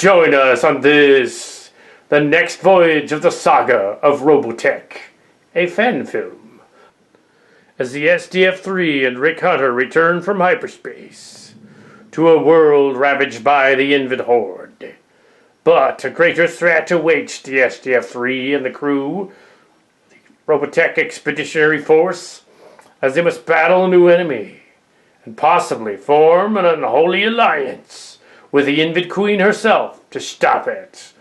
Join us on this, the next voyage of the saga of Robotech, a fan film, as the SDF-3 and Rick Hunter return from hyperspace to a world ravaged by the Invid Horde. But a greater threat awaits the SDF-3 and the crew, the Robotech Expeditionary Force, as they must battle a new enemy and possibly form an unholy alliance with the Invid Queen herself to stop it.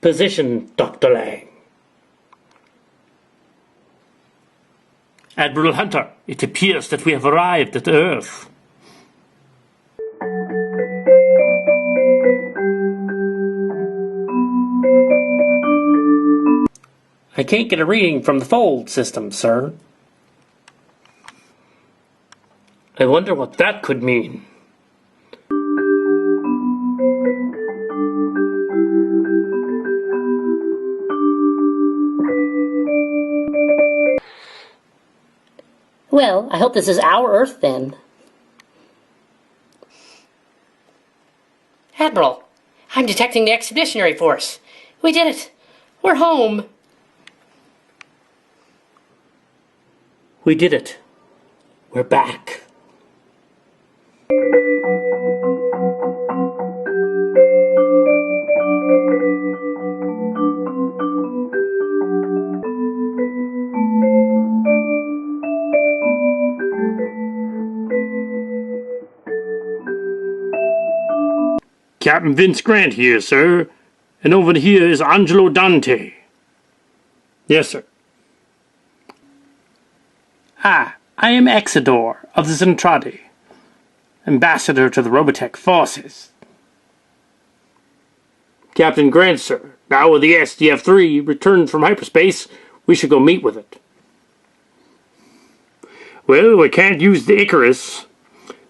Position, Dr. Lang. Admiral Hunter, it appears that we have arrived at Earth. I can't get a reading from the fold system, sir. I wonder what that could mean. Well, I hope this is our Earth, then. Admiral, I'm detecting the Expeditionary Force. We did it. We're home. We did it. We're back. Captain Vince Grant here, sir. And over here is Angelo Dante. Yes, sir. I am Exodor of the Zentradi, ambassador to the Robotech forces. Captain Grant, sir. Now with the SDF-3 returned from hyperspace, we should go meet with it. Well, we can't use the Icarus,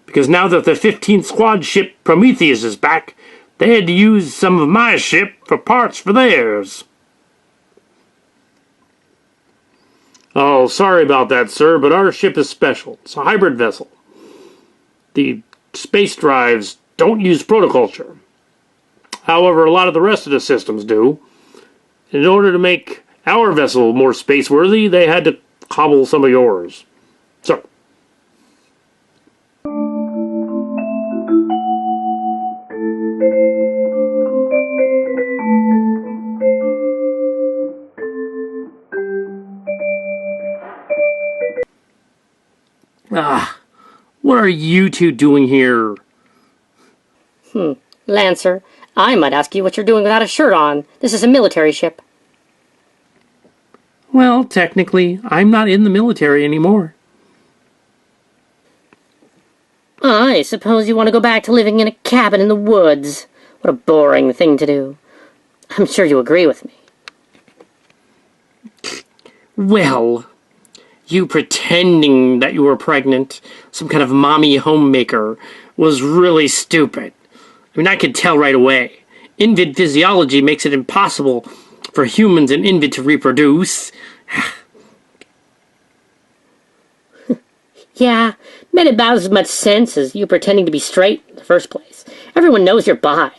because now that the 15th Squad ship Prometheus is back, they had to use some of my ship for parts for theirs. Oh, sorry about that, sir, but our ship is special. It's a hybrid vessel. The space drives don't use protoculture. However, a lot of the rest of the systems do. In order to make our vessel more space-worthy, they had to cobble some of yours. So. What are you two doing here? Lancer, I might ask you what you're doing without a shirt on. This is a military ship. Well, technically, I'm not in the military anymore. I suppose you want to go back to living in a cabin in the woods. What a boring thing to do. I'm sure you agree with me. Well, you pretending that you were pregnant, some kind of mommy homemaker, was really stupid. I mean, I could tell right away. Invid physiology makes it impossible for humans and Invid to reproduce. Yeah, made about as much sense as you pretending to be straight in the first place. Everyone knows you're bi.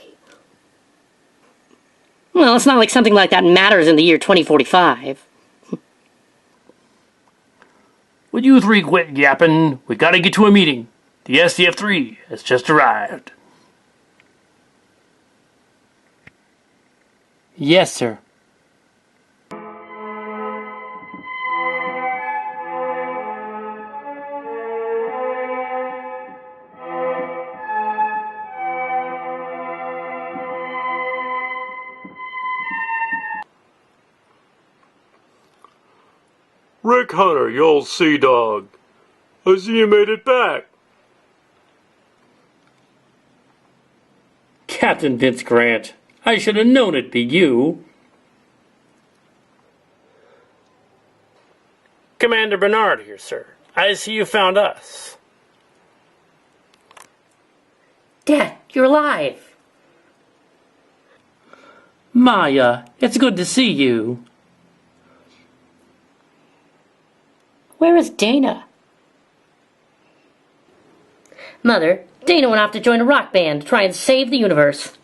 Well, it's not like something like that matters in the year 2045. Would you three quit yapping? We gotta get to a meeting. The SDF-3 has just arrived. Yes, sir. Rick Hunter, you old sea dog. I see you made it back. Captain Vince Grant, I should have known it'd be you. Commander Bernard here, sir. I see you found us. Dad, you're alive. Maya, it's good to see you. Where is Dana? Mother, Dana went off to join a rock band to try and save the universe.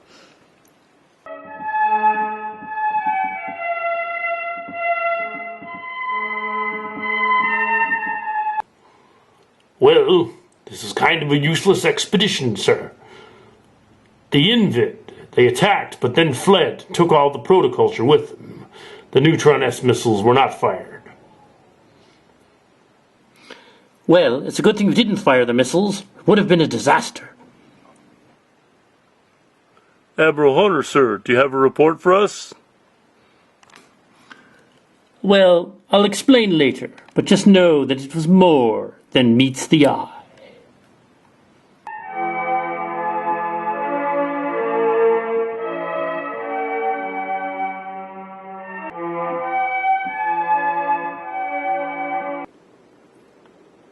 Well, this is kind of a useless expedition, sir. The Invid, they attacked but then fled, took all the protoculture with them. The Neutron S missiles were not fired. Well, it's a good thing you didn't fire the missiles. It would have been a disaster. Admiral Hunter, sir, do you have a report for us? Well, I'll explain later, but just know that it was more than meets the eye.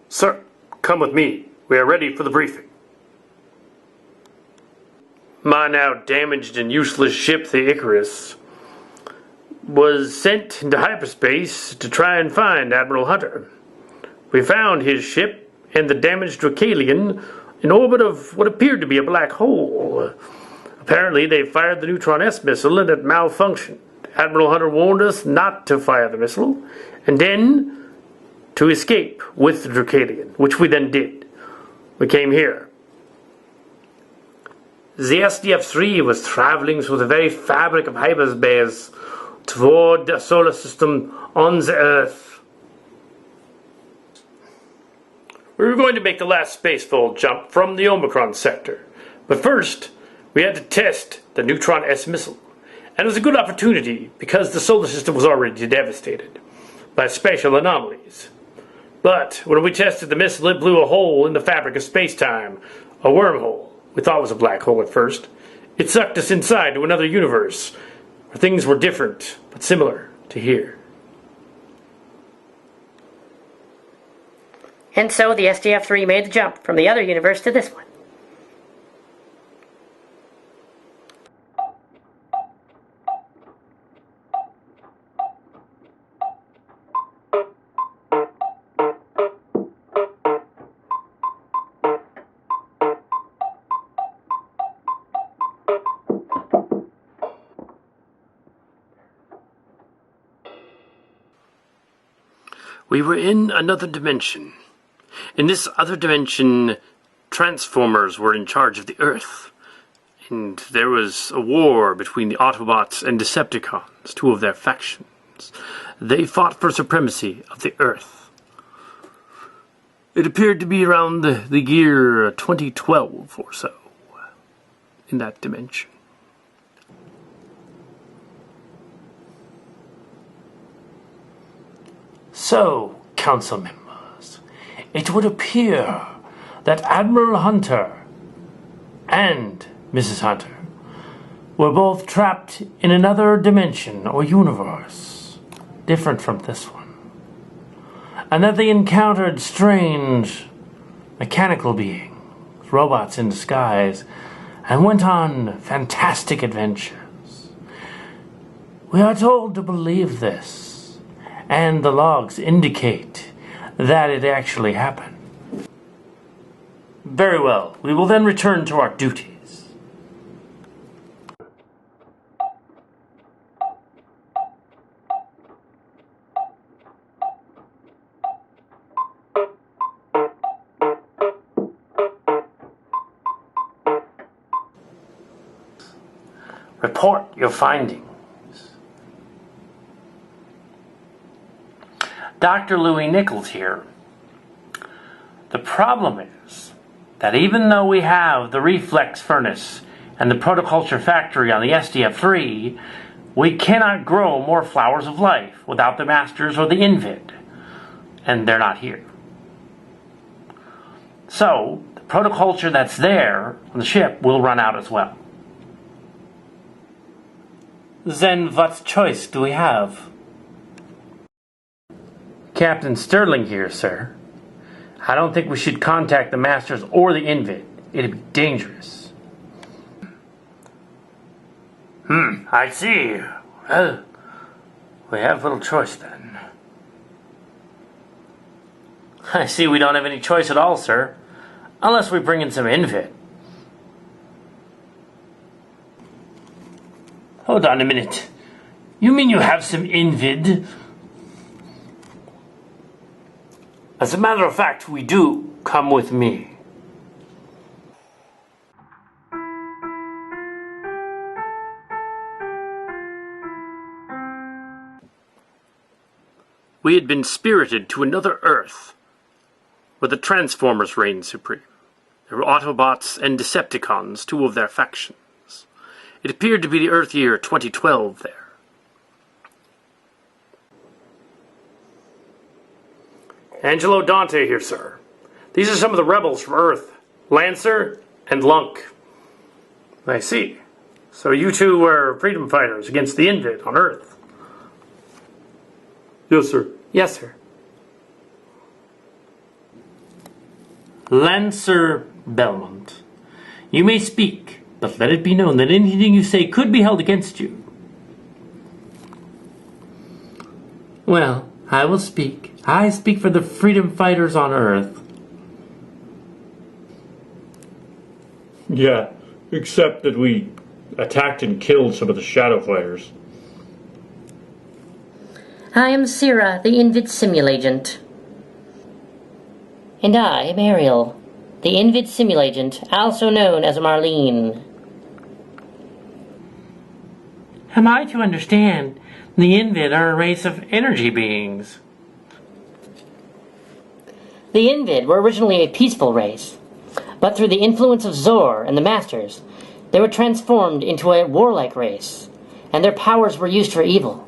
Sir, come with me. We are ready for the briefing. My now damaged and useless ship, the Icarus, was sent into hyperspace to try and find Admiral Hunter. We found his ship and the damaged Dracalian in orbit of what appeared to be a black hole. Apparently, they fired the Neutron S missile and it malfunctioned. Admiral Hunter warned us not to fire the missile, and then to escape with the Dracalian, which we then did. We came here. The SDF-3 was traveling through the very fabric of hyperspace toward the solar system on the Earth. We were going to make the last spacefold jump from the Omicron sector, but first we had to test the Neutron S missile, and it was a good opportunity because the solar system was already devastated by spatial anomalies. But when we tested the missile, it blew a hole in the fabric of space-time, a wormhole. We thought it was a black hole at first. It sucked us inside to another universe, where things were different, but similar to here. And so the SDF-3 made the jump from the other universe to this one. We were in another dimension. In this other dimension, Transformers were in charge of the Earth. And there was a war between the Autobots and Decepticons, two of their factions. They fought for supremacy of the Earth. It appeared to be around the year 2012 or so, in that dimension. So, Council members, it would appear that Admiral Hunter and Mrs. Hunter were both trapped in another dimension or universe, different from this one, and that they encountered strange mechanical beings, robots in disguise, and went on fantastic adventures. We are told to believe this, and the logs indicate that it actually happened. Very well. We will then return to our duties. Report your findings. Dr. Louis Nichols here. The problem is that even though we have the reflex furnace and the protoculture factory on the SDF-3, we cannot grow more flowers of life without the masters or the Invid. and they're not here. So, the protoculture that's there on the ship will run out as well. Then what choice do we have? Captain Sterling here, sir. I don't think we should contact the Masters or the Invid. It'd be dangerous. I see. Well, we have little choice then. I see we don't have any choice at all, sir. Unless we bring in some Invid. Hold on a minute. You mean you have some Invid? As a matter of fact, we do. Come with me. We had been spirited to another Earth, where the Transformers reigned supreme. There were Autobots and Decepticons, two of their factions. It appeared to be the Earth year 2012 there. Angelo Dante here, sir. These are some of the rebels from Earth. Lancer and Lunk. I see. So you two were freedom fighters against the Invid on Earth. Yes, sir. Yes, sir. Lancer Belmont. You may speak, but let it be known that anything you say could be held against you. Well, I will speak. I speak for the freedom fighters on Earth. Yeah, except that we attacked and killed some of the shadow fighters. I am Syrah, the Invid Simulagent. And I am Ariel, the Invid Simulagent, also known as Marlene. Am I to understand the Invid are a race of energy beings? The Invid were originally a peaceful race, but through the influence of Zor and the Masters, they were transformed into a warlike race, and their powers were used for evil.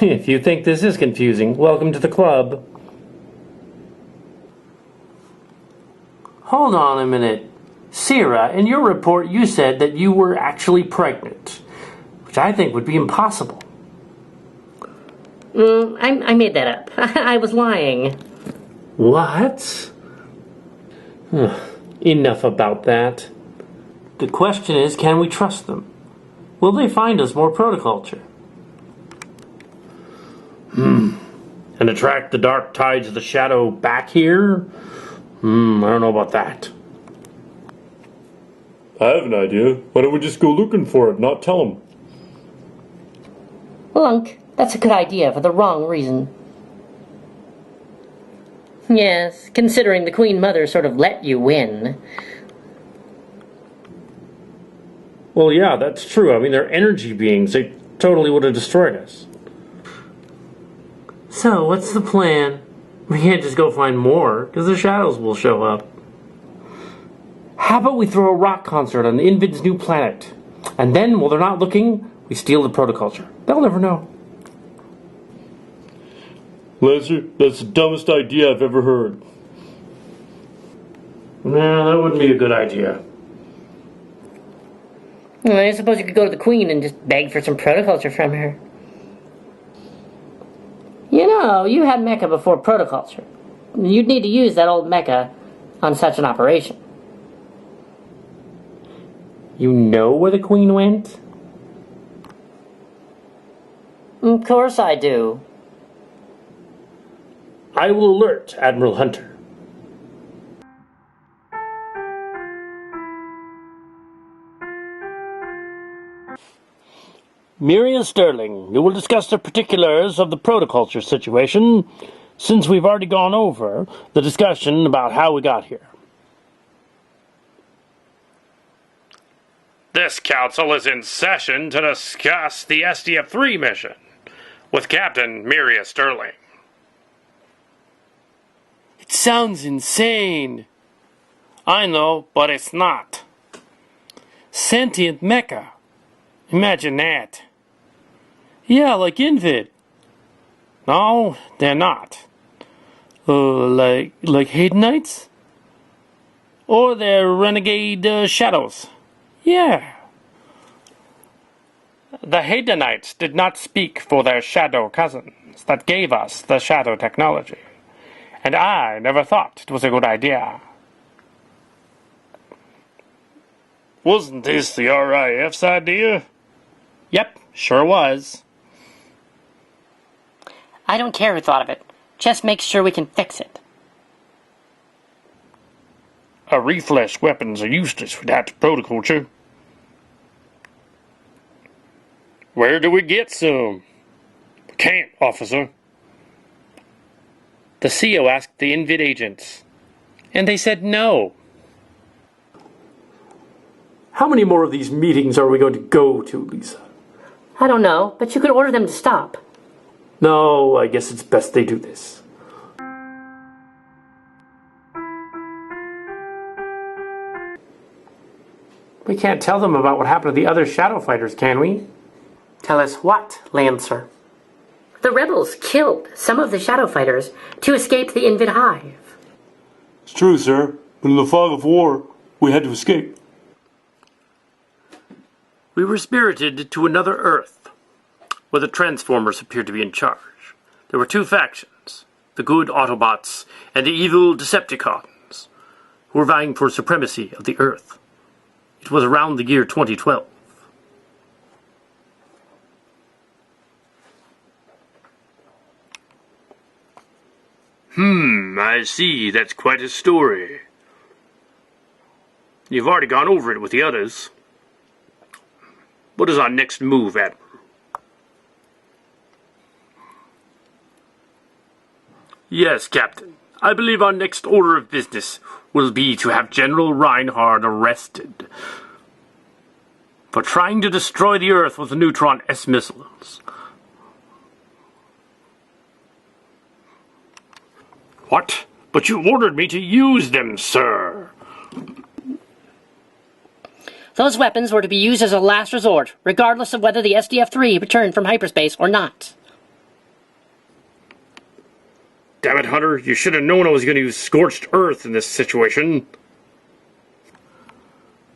If you think this is confusing, welcome to the club. Hold on a minute. Syrah, in your report you said that you were actually pregnant, which I think would be impossible. I made that up. I was lying. What? Enough about that. The question is, can we trust them? Will they find us more protoculture? And attract the dark tides of the shadow back here? I don't know about that. I have an idea. Why don't we just go looking for it, not tell them? Lunk, that's a good idea for the wrong reason. Yes, considering the Queen Mother sort of let you win. Well, yeah, that's true. I mean, they're energy beings. They totally would have destroyed us. So, what's the plan? We can't just go find more, because the shadows will show up. How about we throw a rock concert on Invid's new planet? And then, while they're not looking, we steal the protoculture. They'll never know. Lancer, that's the dumbest idea I've ever heard. No, that wouldn't be a good idea. Well, I suppose you could go to the Queen and just beg for some protoculture from her. You know, you had mecha before protoculture. You'd need to use that old mecha on such an operation. You know where the Queen went? Of course I do. I will alert Admiral Hunter. Miria Sterling, you will discuss the particulars of the protoculture situation, since we've already gone over the discussion about how we got here. This council is in session to discuss the SDF-3 mission with Captain Miria Sterling. It sounds insane. I know, but it's not. Sentient mecha. Imagine that. Yeah, like Invid. No, they're not. Like Haydenites? Or they're renegade shadows? Yeah. The Haydenites did not speak for their shadow cousins that gave us the shadow technology. And I never thought it was a good idea. Wasn't this the RIF's idea? Yep, sure was. I don't care who thought of it. Just make sure we can fix it. Our reflex weapons are useless without the protoculture. Where do we get some? We can't, officer. The CO asked the Invid agents, and they said no. How many more of these meetings are we going to go to, Lisa? I don't know, but you could order them to stop. No, I guess it's best they do this. We can't tell them about what happened to the other shadow fighters, can we? Tell us what, Lancer? The rebels killed some of the shadow fighters to escape the Invid Hive. It's true, sir, but in the fog of war, we had to escape. We were spirited to another Earth, where the Transformers appeared to be in charge. There were two factions, the good Autobots and the evil Decepticons, who were vying for supremacy of the Earth. It was around the year 2012. I see. That's quite a story. You've already gone over it with the others. What is our next move, Admiral? Yes, Captain. I believe our next order of business will be to have General Reinhard arrested for trying to destroy the Earth with the Neutron S missiles. What? But you ordered me to use them, sir. Those weapons were to be used as a last resort, regardless of whether the SDF-3 returned from hyperspace or not. Damn it, Hunter. You should have known I was going to use scorched earth in this situation.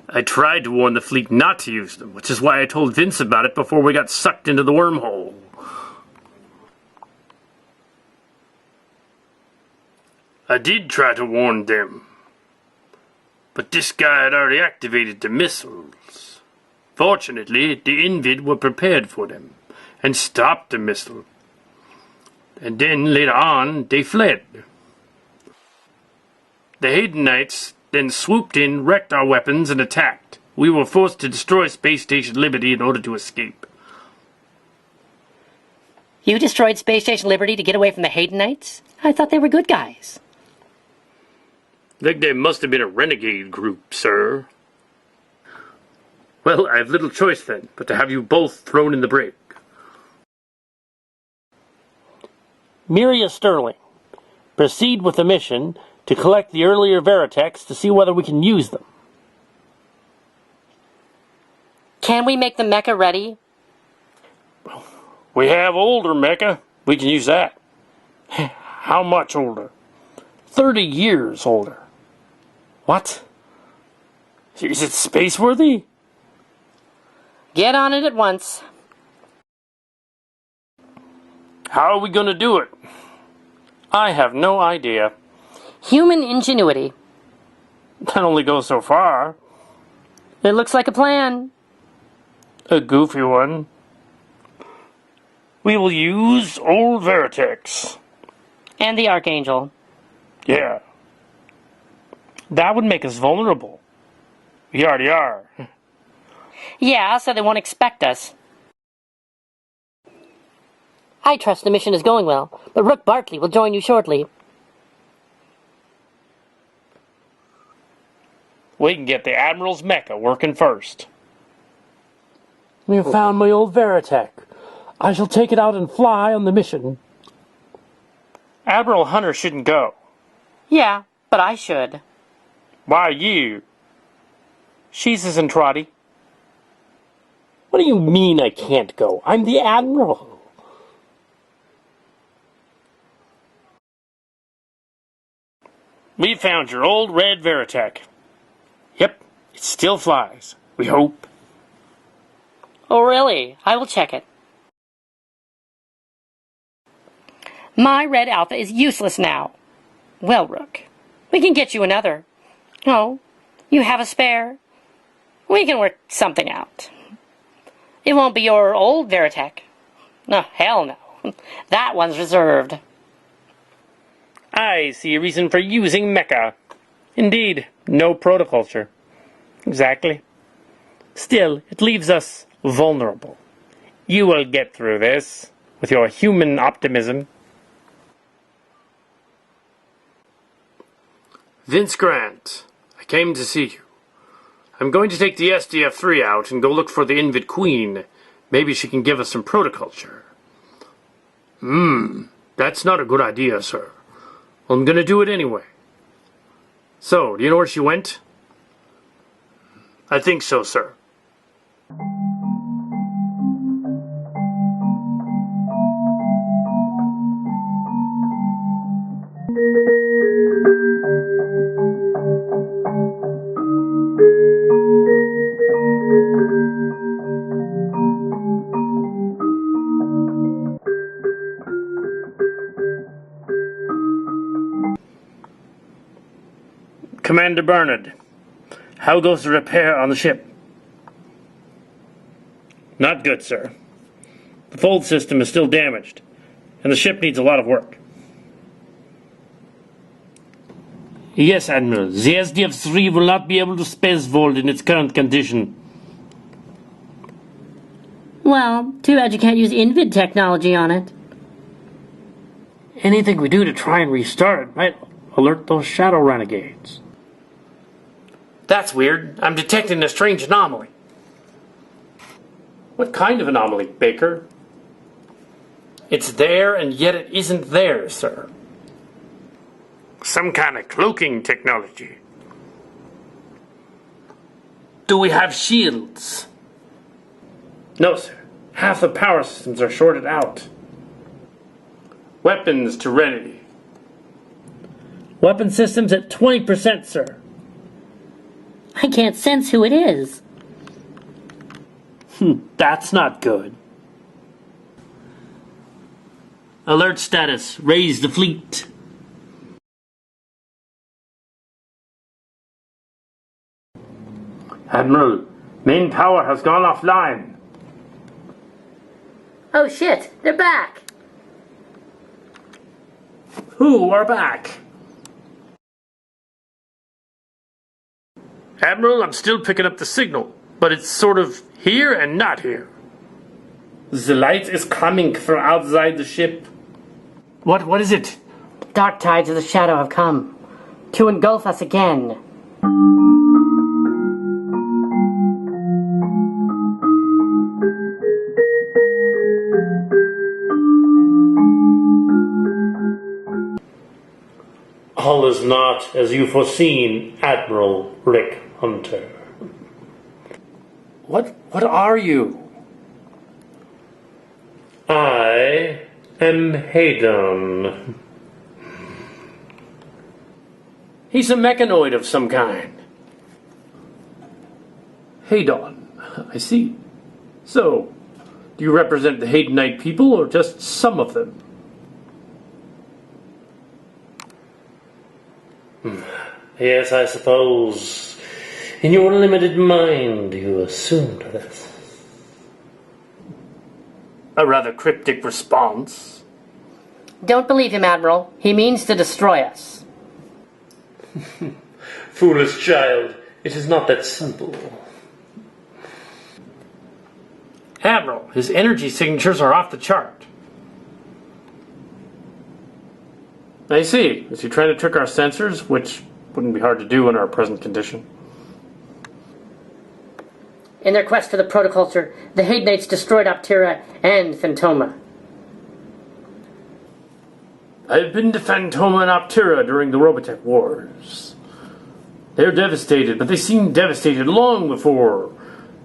I tried to warn the fleet not to use them, which is why I told Vince about it before we got sucked into the wormhole. I did try to warn them, but this guy had already activated the missiles. Fortunately, the Invid were prepared for them and stopped the missile. And then, later on, they fled. The Haydenites then swooped in, wrecked our weapons, and attacked. We were forced to destroy Space Station Liberty in order to escape. You destroyed Space Station Liberty to get away from the Haydenites? I thought they were good guys. I think they must have been a renegade group, sir. Well, I have little choice then, but to have you both thrown in the brig. Miria Sterling, proceed with the mission to collect the earlier Veritechs to see whether we can use them. Can we make the mecha ready? We have older mecha. We can use that. How much older? 30 years older. What? Is it space-worthy? Get on it at once. How are we going to do it? I have no idea. Human ingenuity. That only goes so far. It looks like a plan. A goofy one. We will use old Veritex. And the Archangel. Yeah. That would make us vulnerable. We already are. Yeah, so they won't expect us. I trust the mission is going well, but Rook Bartley will join you shortly. We can get the Admiral's mecha working first. We have found my old Veritech. I shall take it out and fly on the mission. Admiral Hunter shouldn't go. Yeah, but I should. Why you? She's a Zentradi. What do you mean I can't go? I'm the Admiral. We found your old red Veritech. Yep, it still flies. We hope. Oh, really? I will check it. My red Alpha is useless now. Well, Rook, we can get you another. Oh, you have a spare? We can work something out. It won't be your old Veritech. No, hell no. That one's reserved. I see a reason for using Mecha. Indeed, no protoculture. Exactly. Still, it leaves us vulnerable. You will get through this, with your human optimism. Vince Grant, I came to see you. I'm going to take the SDF-3 out and go look for the Invid Queen. Maybe she can give us some protoculture. That's not a good idea, sir. Well, I'm going to do it anyway. So, do you know where she went? I think so, sir. Commander Bernard, how goes the repair on the ship? Not good, sir. The fold system is still damaged, and the ship needs a lot of work. Yes, Admiral. The SDF-3 will not be able to space fold in its current condition. Well, too bad you can't use Invid technology on it. Anything we do to try and restart it might alert those shadow renegades. That's weird. I'm detecting a strange anomaly. What kind of anomaly, Baker? It's there, and yet it isn't there, sir. Some kind of cloaking technology. Do we have shields? No, sir. Half the power systems are shorted out. Weapons to ready. Weapon systems at 20%, sir. I can't sense who it is. That's not good. Alert status. Raise the fleet. Admiral, main power has gone offline. Oh shit, they're back. Who are back? Admiral, I'm still picking up the signal, but it's sort of here and not here. The light is coming from outside the ship. What is it? Dark tides of the shadow have come to engulf us again. All is not as you foreseen, Admiral Rick Hunter. What are you? I am Hadon. He's a mechanoid of some kind. Hadon, I see. So, do you represent the Hadenite people or just some of them? Yes, I suppose. In your limited mind, you assumed this. A rather cryptic response. Don't believe him, Admiral. He means to destroy us. Foolish child, it is not that simple. Admiral, his energy signatures are off the chart. I see. Is he trying to trick our sensors, which wouldn't be hard to do in our present condition? In their quest for the protoculture, the Hadenites destroyed Optera and Phantoma. I've been to Phantoma and Optera during the Robotech Wars. They're devastated, but they seemed devastated long before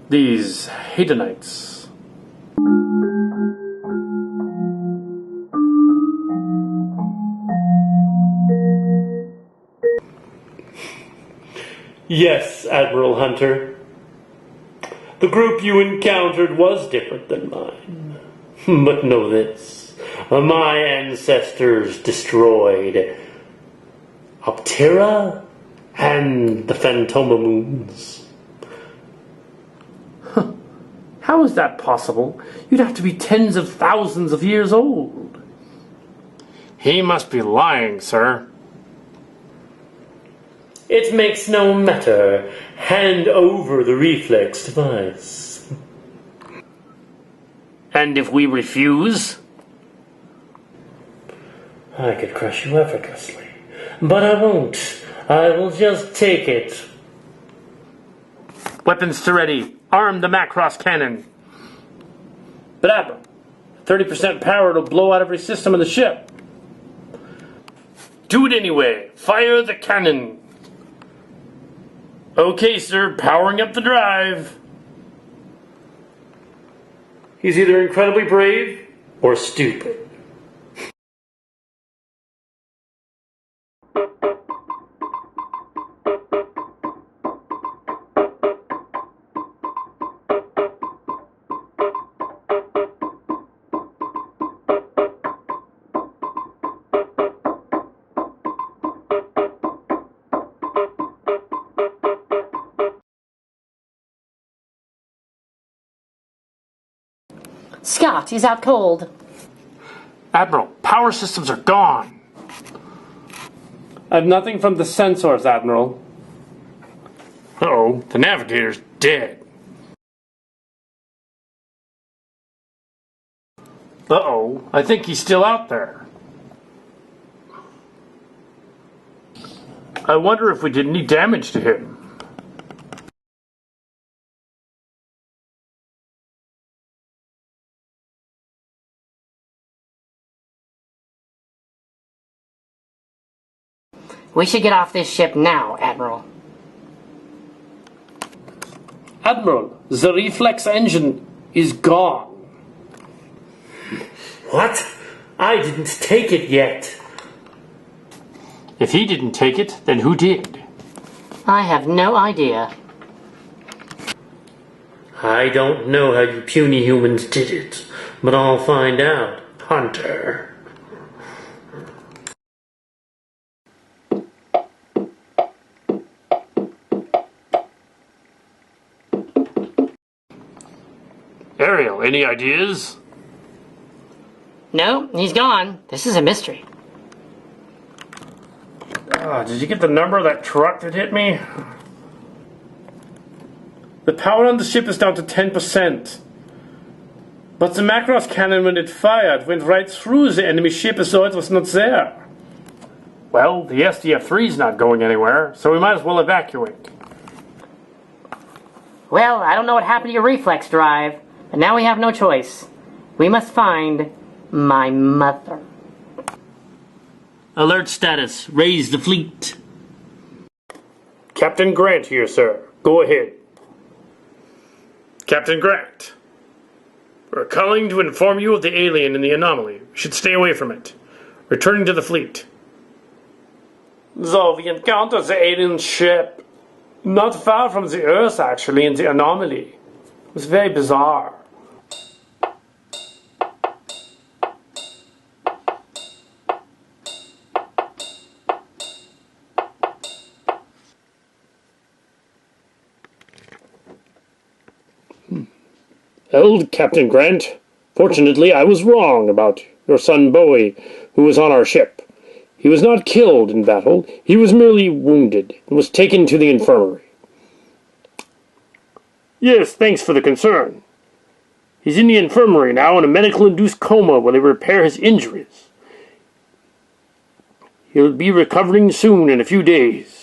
these Hadenites. Yes, Admiral Hunter. The group you encountered was different than mine. But know this. My ancestors destroyed Optera and the Phantoma Moons. How is that possible? You'd have to be tens of thousands of years old. He must be lying, sir. It makes no matter. Hand over the reflex device. And if we refuse? I could crush you effortlessly. But I won't. I will just take it. Weapons to ready. Arm the Macross cannon. But Admiral, 30% power to blow out every system in the ship. Do it anyway. Fire the cannon. Okay, sir. Powering up the drive. He's either incredibly brave or stupid. Scott, he's out cold. Admiral, power systems are gone. I have nothing from the sensors, Admiral. Uh-oh, the navigator's dead. Uh-oh, I think he's still out there. I wonder if we did any damage to him. We should get off this ship now, Admiral. Admiral, the reflex engine is gone. What? I didn't take it yet. If he didn't take it, then who did? I have no idea. I don't know how you puny humans did it, but I'll find out, Hunter. Ariel, any ideas? No, he's gone. This is a mystery. Did you get the number of that truck that hit me? The power on the ship is down to 10%. But the Macross cannon, when it fired, went right through the enemy ship as though it was not there. Well, the SDF-3 is not going anywhere, so we might as well evacuate. Well, I don't know what happened to your reflex drive, but now we have no choice. We must find my mother. Alert status. Raise the fleet. Captain Grant here, sir. Go ahead. Captain Grant. We're calling to inform you of the alien in the anomaly. You should stay away from it. Returning to the fleet. So, we encountered the alien ship. Not far from the Earth, actually, in the anomaly. It was very bizarre. Old Captain Grant, fortunately I was wrong about your son Bowie, who was on our ship. He was not killed in battle, he was merely wounded, and was taken to the infirmary. Yes, thanks for the concern. He's in the infirmary now in a medical-induced coma while they repair his injuries. He'll be recovering soon in a few days.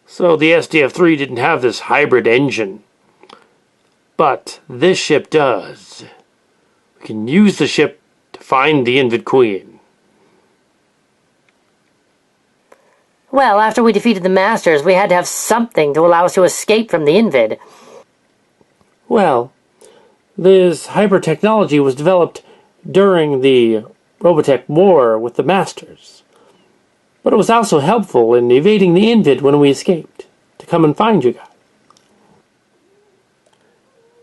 So the SDF-3 didn't have this hybrid engine. But this ship does. We can use the ship to find the Invid Queen. Well, after we defeated the Masters, we had to have something to allow us to escape from the Invid. Well, This hyper-technology was developed during the Robotech war with the Masters. But it was also helpful in evading the Invid when we escaped, to come and find you guys.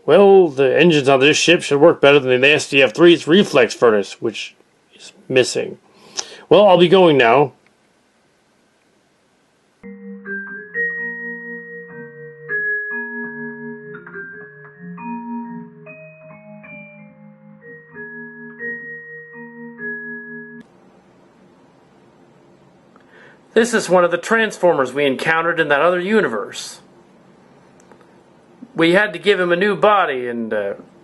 Well, the engines on this ship should work better than the SDF-3's reflex furnace, which is missing. Well, I'll be going now. This is one of the Transformers we encountered in that other universe. We had to give him a new body and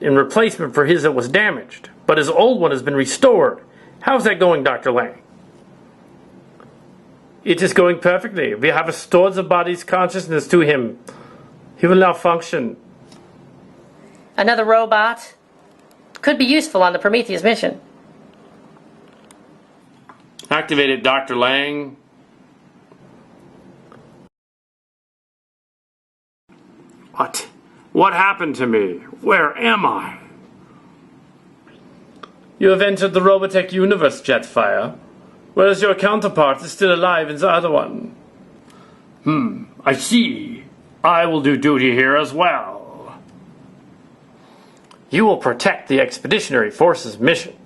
in replacement for his that was damaged. But his old one has been restored. How's that going, Dr. Lang? It is going perfectly. We have restored the body's consciousness to him. He will now function. Another robot? Could be useful on the Prometheus mission. Activate it, Dr. Lang. What? What happened to me? Where am I? You have entered the Robotech universe, Jetfire, whereas your counterpart is still alive in the other one. I see. I will do duty here as well. You will protect the Expeditionary Force's mission.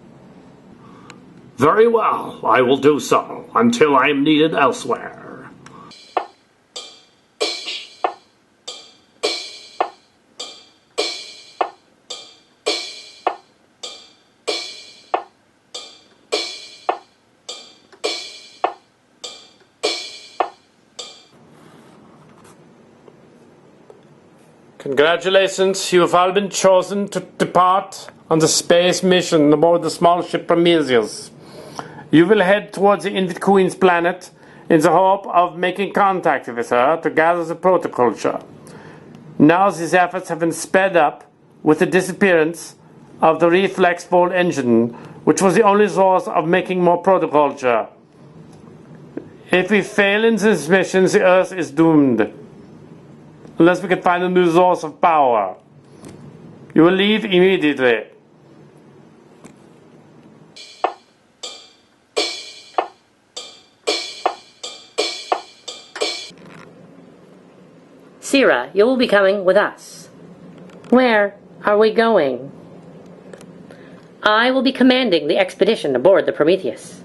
Very well, I will do so until I am needed elsewhere. Congratulations, you have all been chosen to depart on the space mission aboard the small ship Prometheus. You will head towards the Invid Queen's planet in the hope of making contact with her to gather the protoculture. Now these efforts have been sped up with the disappearance of the reflex volt engine, which was the only source of making more protoculture. If we fail in this mission, the Earth is doomed. Unless we can find a new source of power. You will leave immediately. Sierra, you will be coming with us. Where are we going? I will be commanding the expedition aboard the Prometheus.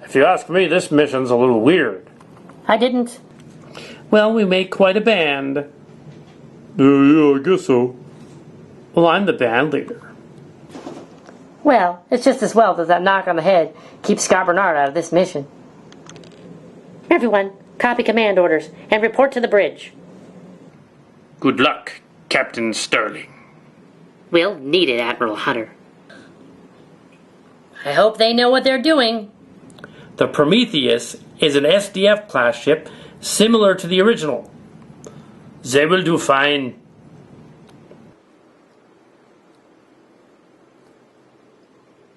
If you ask me, this mission's a little weird. I didn't. Well, we make quite a band. Yeah, I guess so. Well, I'm the band leader. Well, it's just as well that knock on the head keeps Scott Bernard out of this mission. Everyone, copy command orders and report to the bridge. Good luck, Captain Sterling. We'll need it, Admiral Hunter. I hope they know what they're doing. The Prometheus is an SDF-class ship similar to the original. They will do fine.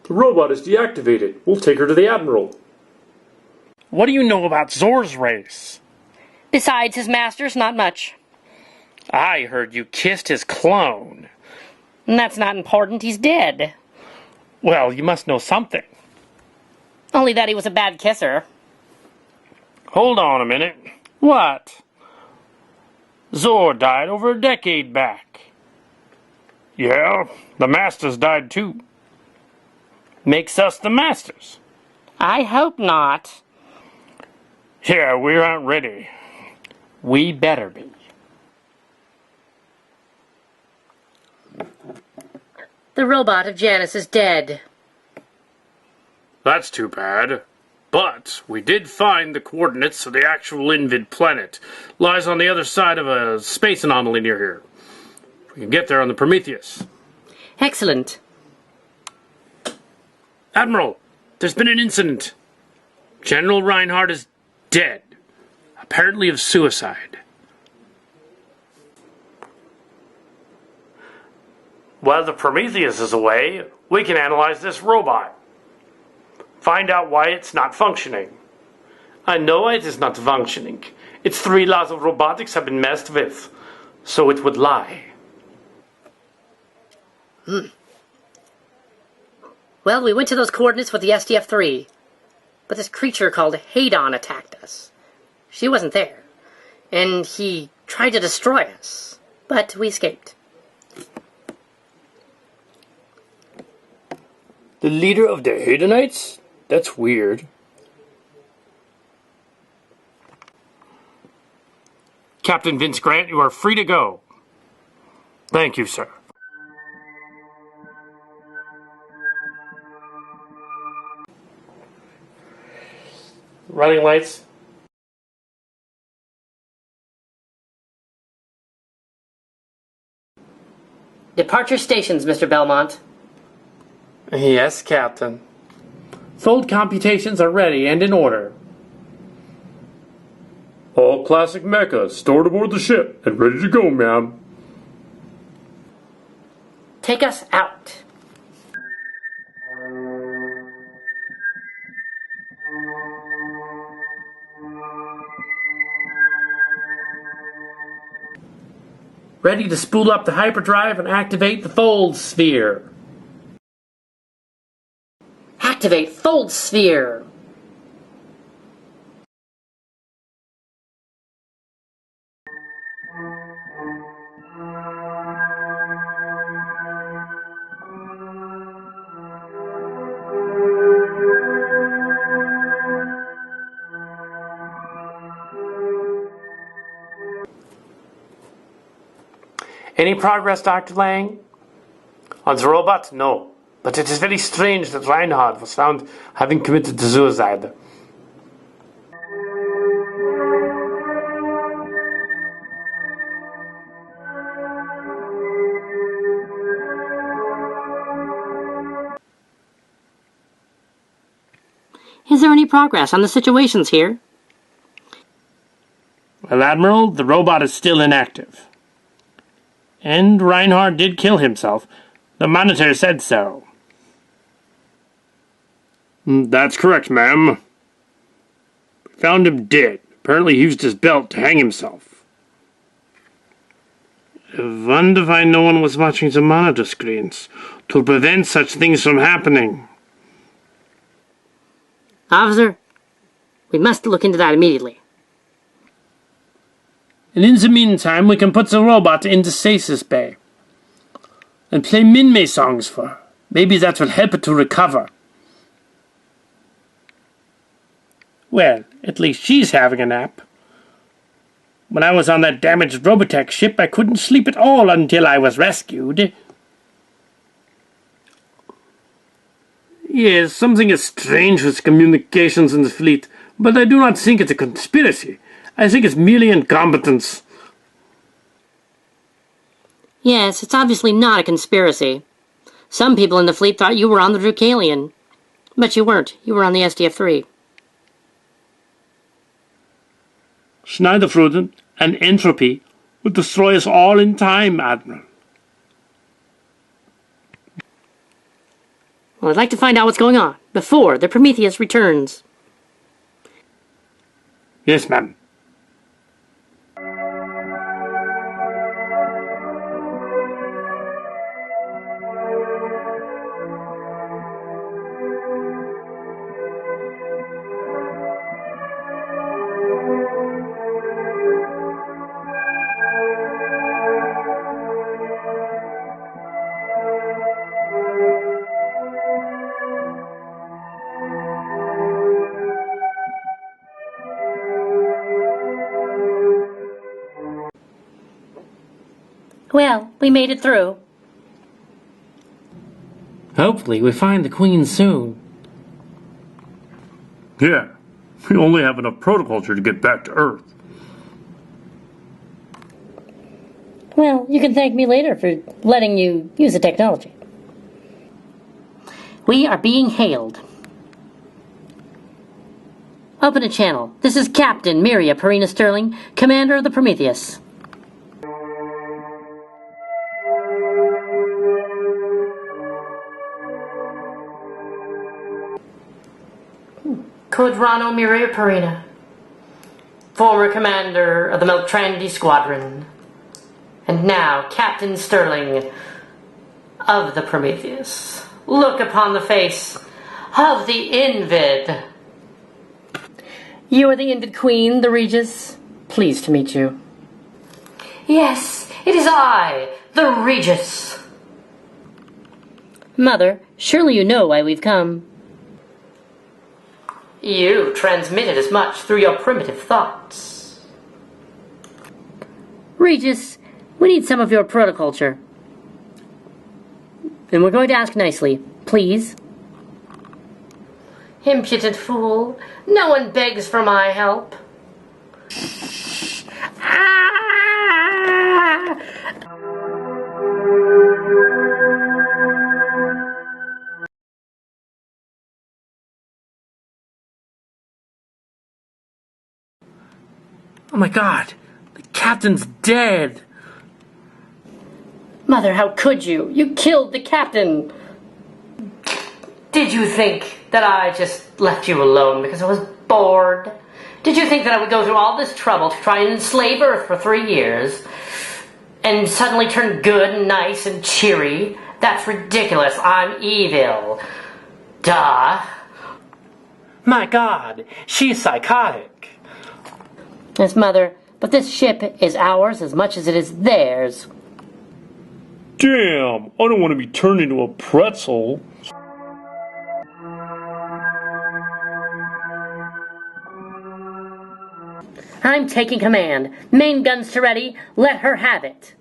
The robot is deactivated. We'll take her to the Admiral. What do you know about Zor's race? Besides his masters, not much. I heard you kissed his clone. And that's not important, he's dead. Well, you must know something. Only that he was a bad kisser. Hold on a minute. What? Zor died over a decade back. Yeah, the Masters died too. Makes us the Masters. I hope not. Yeah, we aren't ready. We better be. The robot of Janus is dead. That's too bad. But we did find the coordinates of the actual Invid planet. Lies on the other side of a space anomaly near here. We can get there on the Prometheus. Excellent. Admiral, there's been an incident. General Reinhardt is dead. Apparently of suicide. While the Prometheus is away, we can analyze this robot. Find out why it's not functioning. I know it is not functioning. Its 3 laws of robotics have been messed with, so it would lie. Well, we went to those coordinates with the SDF-3, but this creature called Hadon attacked us. She wasn't there, and he tried to destroy us, but we escaped. The leader of the Hadonites? That's weird. Captain Vince Grant, you are free to go. Thank you, sir. Running lights. Departure stations, Mr. Belmont. Yes, Captain. Fold computations are ready and in order. All classic mechas stored aboard the ship and ready to go, ma'am. Take us out. Ready to spool up the hyperdrive and activate the fold sphere. Activate Fold Sphere. Any progress, Dr. Lang? On the robot? No. But it is very strange that Reinhardt was found having committed suicide. Is there any progress on the situations here? Well, Admiral, the robot is still inactive. And Reinhardt did kill himself. The monitor said so. That's correct, ma'am. Found him dead. Apparently he used his belt to hang himself. I wonder why no one was watching the monitor screens to prevent such things from happening. Officer, we must look into that immediately. And in the meantime, we can put the robot into stasis bay and play Minmay songs for her. Maybe that will help her to recover. Well, at least she's having a nap. When I was on that damaged Robotech ship, I couldn't sleep at all until I was rescued. Yes, something is strange with communications in the fleet, but I do not think it's a conspiracy. I think it's merely incompetence. Yes, it's obviously not a conspiracy. Some people in the fleet thought you were on the Drukalian. But you weren't. You were on the SDF-3. Schneiderfruden and entropy would destroy us all in time, Admiral. Well, I'd like to find out what's going on before the Prometheus returns. Yes, ma'am. Well, we made it through. Hopefully we find the Queen soon. Yeah, we only have enough protoculture to get back to Earth. Well, you can thank me later for letting you use the technology. We are being hailed. Open a channel. This is Captain Miria Perina Sterling, Commander of the Prometheus. Codrano Miria Perina, former commander of the Meltrandi Squadron, and now Captain Sterling of the Prometheus. Look upon the face of the Invid. You are the Invid Queen, the Regis. Pleased to meet you. Yes, it is I, the Regis. Mother, surely you know why we've come. You transmitted as much through your primitive thoughts. Regis, we need some of your protoculture. And we're going to ask nicely, please. Impudent fool. No one begs for my help. Oh my god, the captain's dead. Mother, how could you? You killed the captain. Did you think that I just left you alone because I was bored? Did you think that I would go through all this trouble to try and enslave Earth for 3 years and suddenly turn good and nice and cheery? That's ridiculous. I'm evil. Duh. My god, she's psychotic. Yes, Mother, but this ship is ours as much as it is theirs. Damn, I don't want to be turned into a pretzel. I'm taking command. Main guns to ready. Let her have it.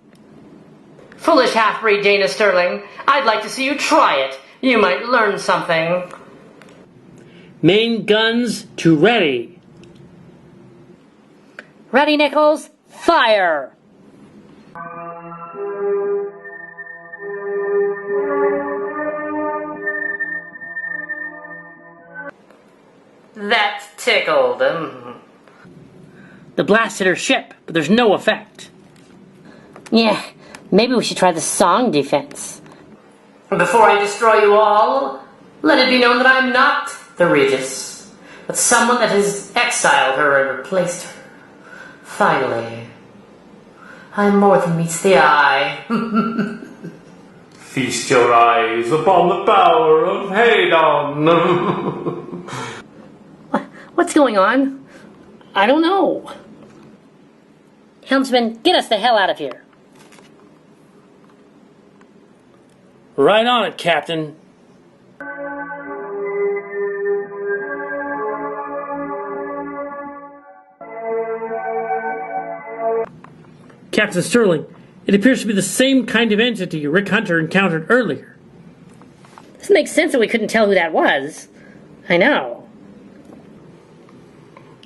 Foolish half-breed Dana Sterling. I'd like to see you try it. You might learn something. Main guns to ready. Ready, Nichols? Fire! That tickled him. The blast hit her ship, but there's no effect. Yeah, maybe we should try the song defense. Before I destroy you all, let it be known that I'm not the Regis, but someone that has exiled her and replaced her. Finally, I'm more than meets the eye. Feast your eyes upon the power of Hadon. What's going on? I don't know. Helmsman, get us the hell out of here. Right on it, Captain. Captain Sterling, it appears to be the same kind of entity Rick Hunter encountered earlier. This makes sense that we couldn't tell who that was. I know.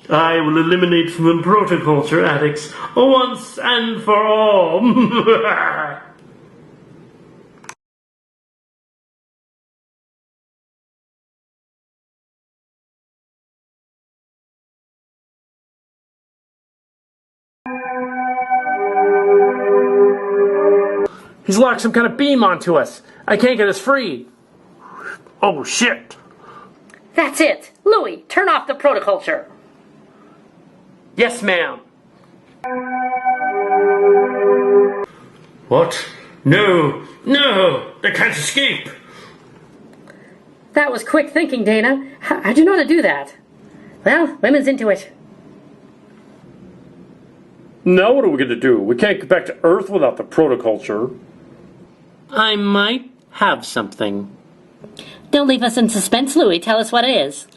I will eliminate from the protoculture addicts once and for all. He's locked some kind of beam onto us. I can't get us free. Oh, shit. That's it. Louis, turn off the protoculture. Yes, ma'am. What? No, no, they can't escape. That was quick thinking, Dana. How'd you know to do that? Well, women's into it. Now what are we going to do? We can't get back to Earth without the protoculture. I might have something. Don't leave us in suspense, Louis. Tell us what it is.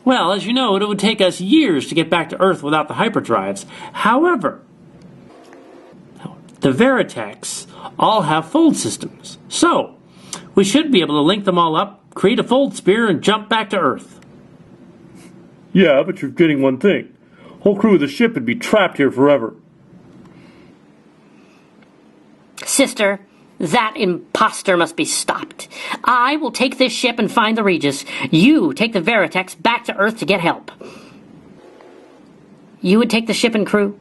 Well, as you know, it would take us years to get back to Earth without the hyperdrives. However, the Veritechs all have fold systems. So, we should be able to link them all up, create a fold spear, and jump back to Earth. Yeah, but you're forgetting one thing. Whole crew of the ship would be trapped here forever. Sister, that imposter must be stopped. I will take this ship and find the Regis. You take the Veritechs back to Earth to get help. You would take the ship and crew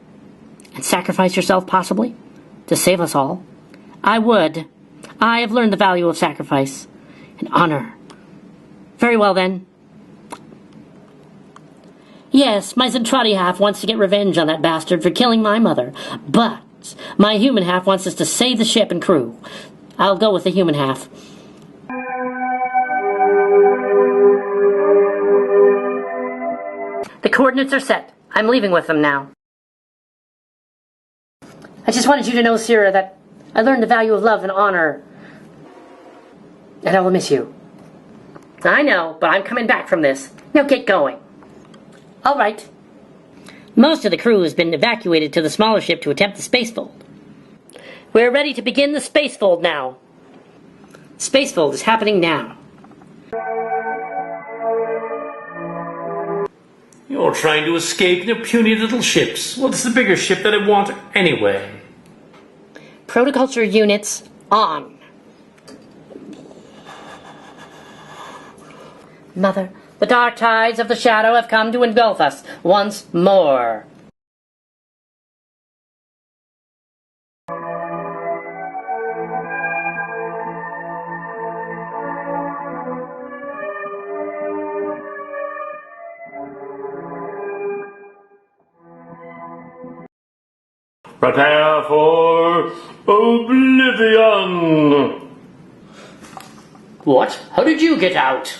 and sacrifice yourself, possibly, to save us all. I would. I have learned the value of sacrifice and honor. Very well, then. Yes, my Zentradi half wants to get revenge on that bastard for killing my mother, but my human half wants us to save the ship and crew. I'll go with the human half. The coordinates are set. I'm leaving with them now. I just wanted you to know, Sierra, that I learned the value of love and honor. And I will miss you. I know, but I'm coming back from this. Now get going. All right. Most of the crew has been evacuated to the smaller ship to attempt the spacefold. We're ready to begin the spacefold now. Spacefold is happening now. You're trying to escape in your puny little ships. What's the bigger ship that I want anyway? Protoculture units on. Mother, the dark tides of the shadow have come to engulf us once more. Prepare for oblivion! What? How did you get out?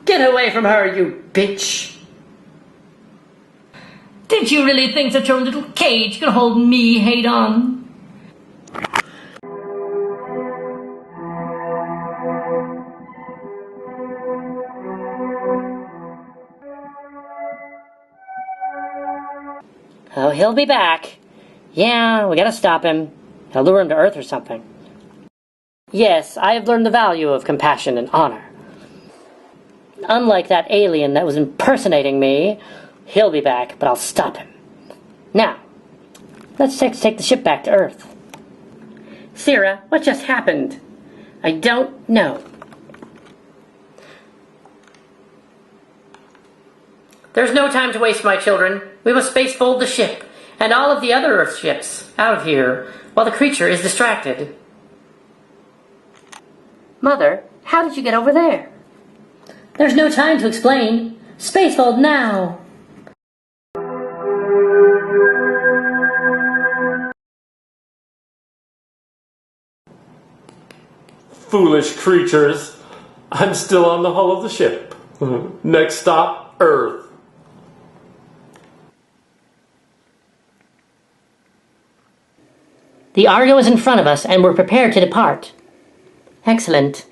Get away from her, you bitch! Did you really think that your little cage could hold me, Hadon? Oh, he'll be back. Yeah, we gotta stop him. He'll lure him to Earth or something. Yes, I have learned the value of compassion and honor. Unlike that alien that was impersonating me, he'll be back, but I'll stop him. Now, let's take the ship back to Earth. Sierra, what just happened? I don't know. There's no time to waste, my children. We must spacefold the ship and all of the other Earth ships out of here while the creature is distracted. Mother, how did you get over there? There's no time to explain. Spacefold now! Foolish creatures. I'm still on the hull of the ship. Next stop, Earth. The Argo is in front of us, and we're prepared to depart. Excellent.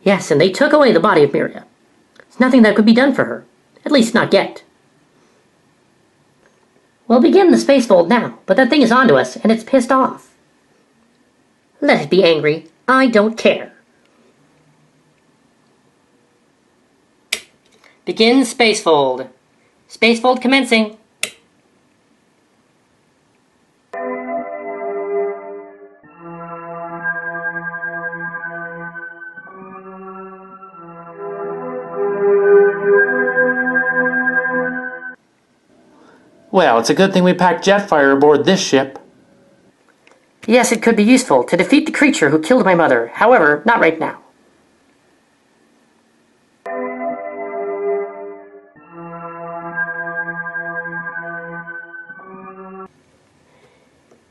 Yes, and they took away the body of Miria. There's nothing that could be done for her. At least not yet. We'll begin the spacefold now, but that thing is onto us, and it's pissed off. Let it be angry. I don't care. Begin spacefold. Spacefold commencing. Well, it's a good thing we packed Jetfire aboard this ship. Yes, it could be useful to defeat the creature who killed my mother. However, not right now.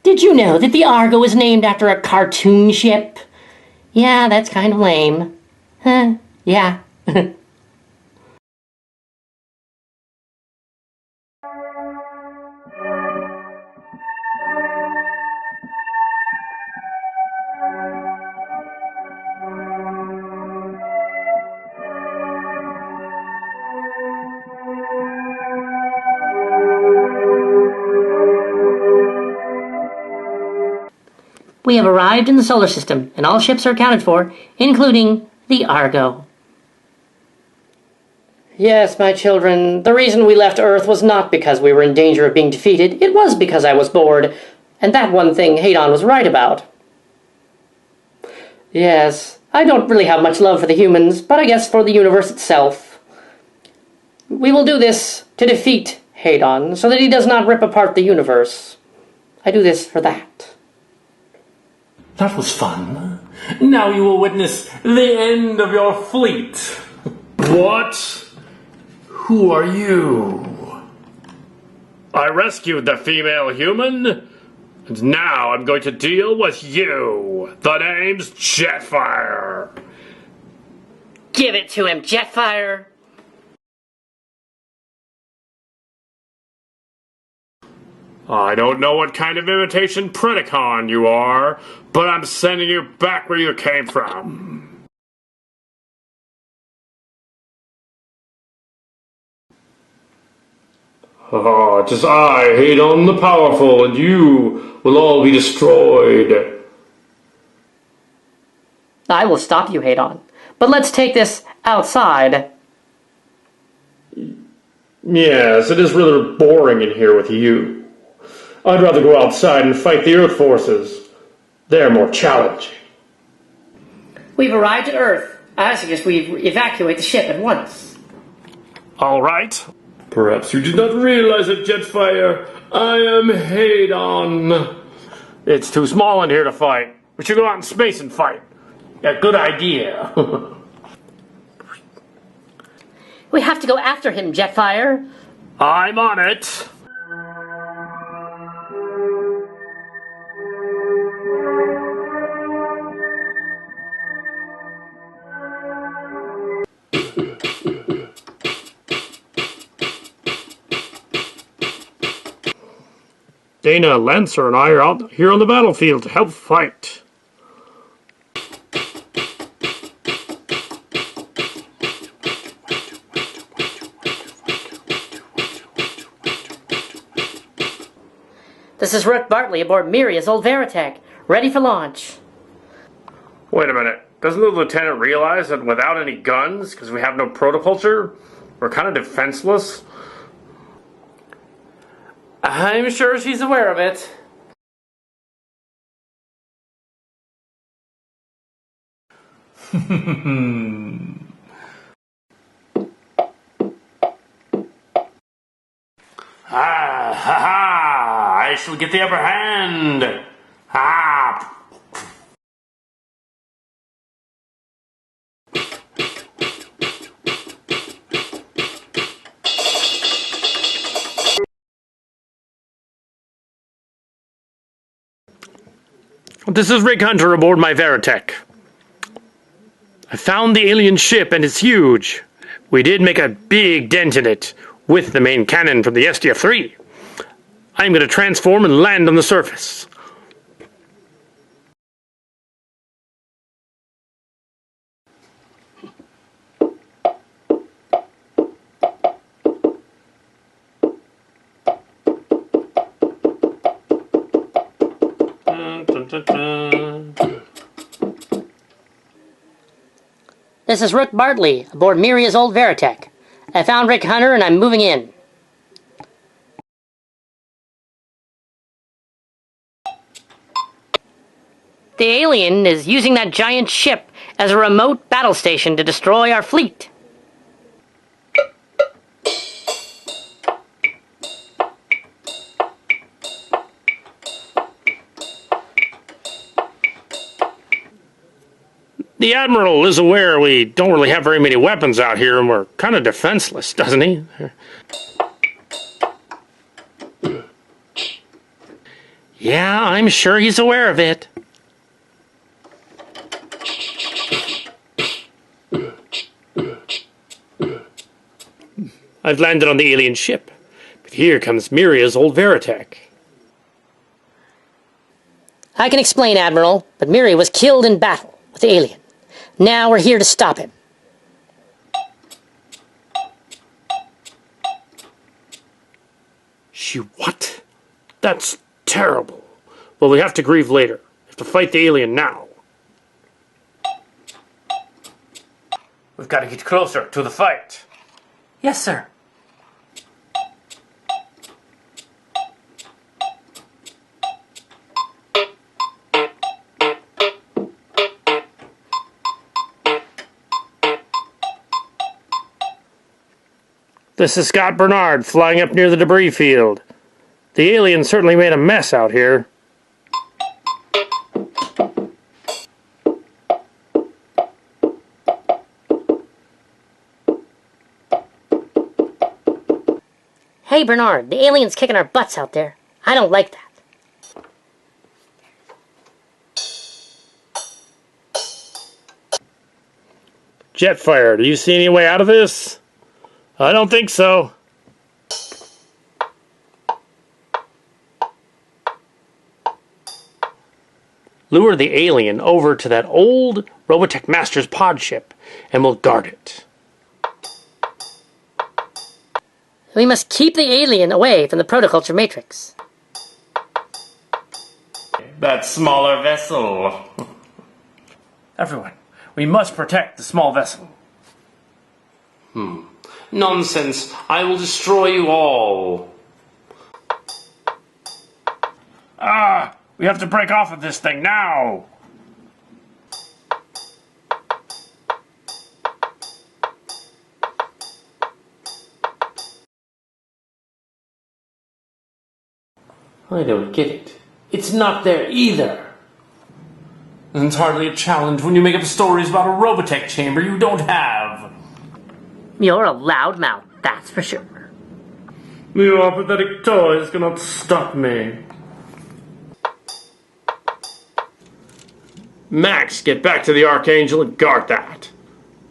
Did you know that the Argo is named after a cartoon ship? Yeah, that's kind of lame. Yeah. We have arrived in the solar system, and all ships are accounted for, including the Argo. Yes, my children, the reason we left Earth was not because we were in danger of being defeated. It was because I was bored, and that one thing Hadon was right about. Yes, I don't really have much love for the humans, but I guess for the universe itself. We will do this to defeat Hadon, so that he does not rip apart the universe. I do this for that. That was fun. Now you will witness the end of your fleet. What? Who are you? I rescued the female human. And now I'm going to deal with you. The name's Jetfire. Give it to him, Jetfire. I don't know what kind of imitation Predacon you are, but I'm sending you back where you came from. It is I, Hadon the Powerful, and you will all be destroyed. I will stop you, Hadon. But let's take this outside. Yes, it is rather boring in here with you. I'd rather go outside and fight the Earth forces. They're more challenging. We've arrived at Earth. I suggest we evacuate the ship at once. All right. Perhaps you did not realize it, Jetfire. I am Hadon. It's too small in here to fight. We should go out in space and fight. A good idea. We have to go after him, Jetfire. I'm on it. Dana, Lancer, and I are out here on the battlefield to help fight. This is Rook Bartley aboard Miria's old Veritech, ready for launch. Wait a minute. Doesn't the lieutenant realize that without any guns, because we have no protopulture, we're kind of defenseless? I'm sure she's aware of it. Ha ha! I shall get the upper hand! Ha! This is Rick Hunter aboard my Veritech. I found the alien ship and it's huge. We did make a big dent in it with the main cannon from the SDF-3. I'm going to transform and land on the surface. This is Rook Bartley aboard Miria's old Veritech. I found Rick Hunter and I'm moving in. The alien is using that giant ship as a remote battle station to destroy our fleet. The Admiral is aware we don't really have very many weapons out here and we're kind of defenseless, doesn't he? Yeah, I'm sure he's aware of it. I've landed on the alien ship, but here comes Miria's old Veritech. I can explain, Admiral, but Miria was killed in battle with the alien. Now we're here to stop him. She what? That's terrible. Well, we have to grieve later. We have to fight the alien now. We've got to get closer to the fight. Yes, sir. This is Scott Bernard flying up near the debris field. The alien certainly made a mess out here. Hey, Bernard, the alien's kicking our butts out there. I don't like that. Jetfire, do you see any way out of this? I don't think so. Lure the alien over to that old Robotech Master's pod ship, and we'll guard it. We must keep the alien away from the protoculture matrix. That smaller vessel. Everyone, we must protect the small vessel. Nonsense. I will destroy you all. We have to break off of this thing now. I don't get it. It's not there either. And it's hardly a challenge when you make up stories about a Robotech chamber you don't have. You're a loudmouth, that's for sure. Your pathetic toys cannot stop me. Max, get back to the Archangel and guard that.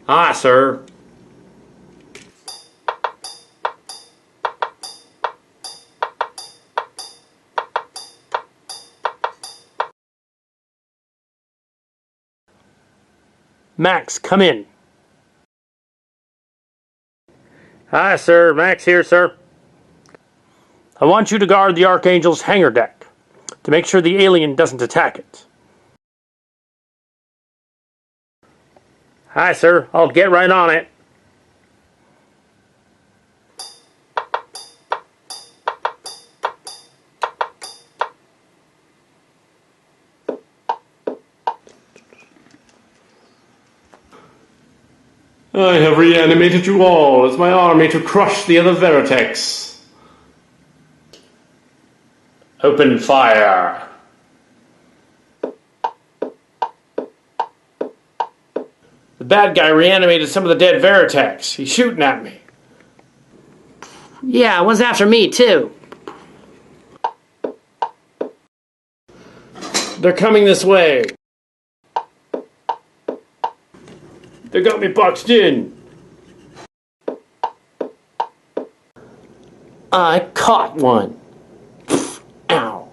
Aye, sir. Max, come in. Hi, sir. Max here, sir. I want you to guard the Archangel's hangar deck to make sure the alien doesn't attack it. Hi, sir. I'll get right on it. I have reanimated you all as my army to crush the other Veritechs. Open fire. The bad guy reanimated some of the dead Veritechs. He's shooting at me. Yeah, one's after me, too. They're coming this way. They got me boxed in. I caught one. Ow.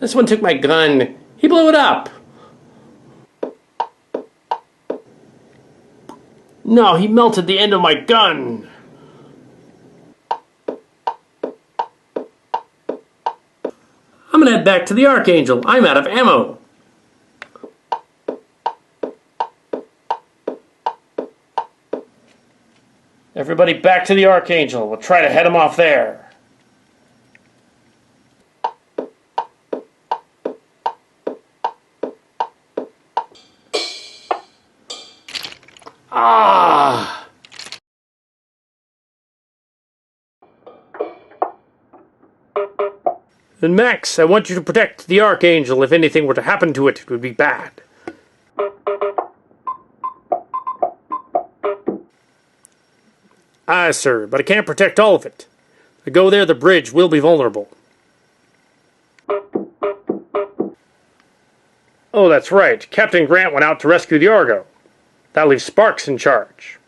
This one took my gun. He blew it up. No, he melted the end of my gun. I'm gonna head back to the Archangel. I'm out of ammo. Everybody back to the Archangel. We'll try to head him off there. Ah! And Max, I want you to protect the Archangel. If anything were to happen to it, it would be bad. Aye, sir, but I can't protect all of it. If I go there, the bridge will be vulnerable. Oh, that's right. Captain Grant went out to rescue the Argo. That leaves Sparks in charge.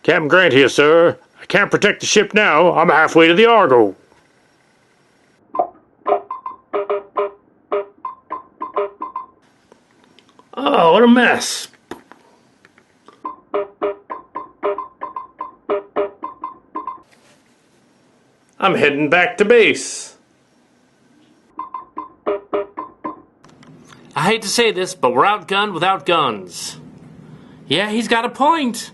Captain Grant here, sir. I can't protect the ship now. I'm halfway to the Argo. Oh, what a mess. I'm heading back to base. I hate to say this, but we're outgunned without guns. Yeah, he's got a point.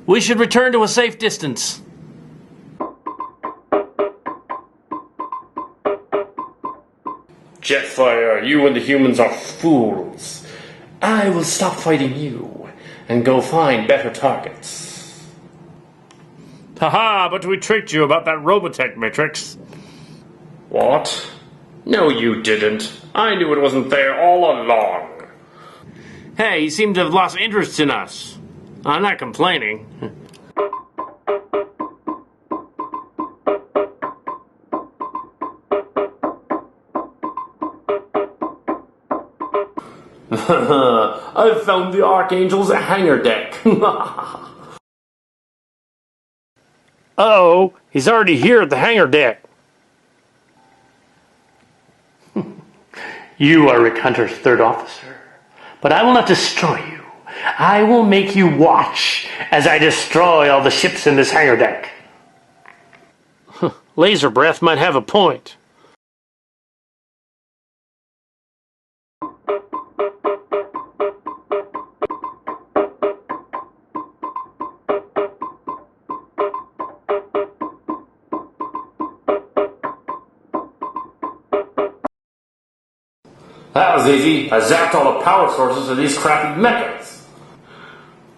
We should return to a safe distance. Jetfire, you and the humans are fools. I will stop fighting you and go find better targets. Haha, but we tricked you about that Robotech matrix. What? No, you didn't. I knew it wasn't there all along. Hey, you seem to have lost interest in us. I'm not complaining. I've found the Archangel's hangar deck. Uh-oh, he's already here at the hangar deck. You are Rick Hunter's third officer, but I will not destroy you. I will make you watch as I destroy all the ships in this hangar deck. Laser Breath might have a point. That was easy. I zapped all the power sources of these crappy mechas.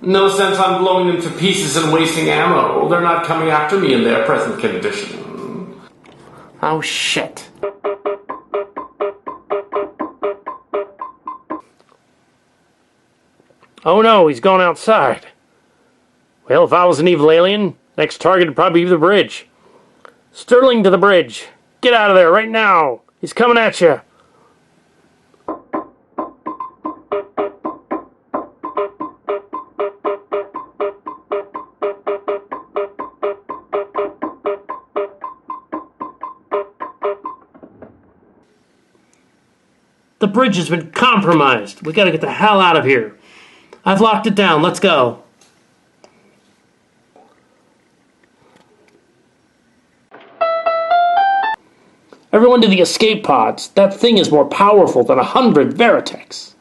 No sense on blowing them to pieces and wasting ammo. They're not coming after me in their present condition. Oh, shit. Oh no, he's gone outside. Well, if I was an evil alien, next target would probably be the bridge. Sterling to the bridge. Get out of there right now. He's coming at you. The bridge has been compromised. We gotta get the hell out of here. I've locked it down. Let's go. Everyone to the escape pods. That thing is more powerful than 100 Veritechs.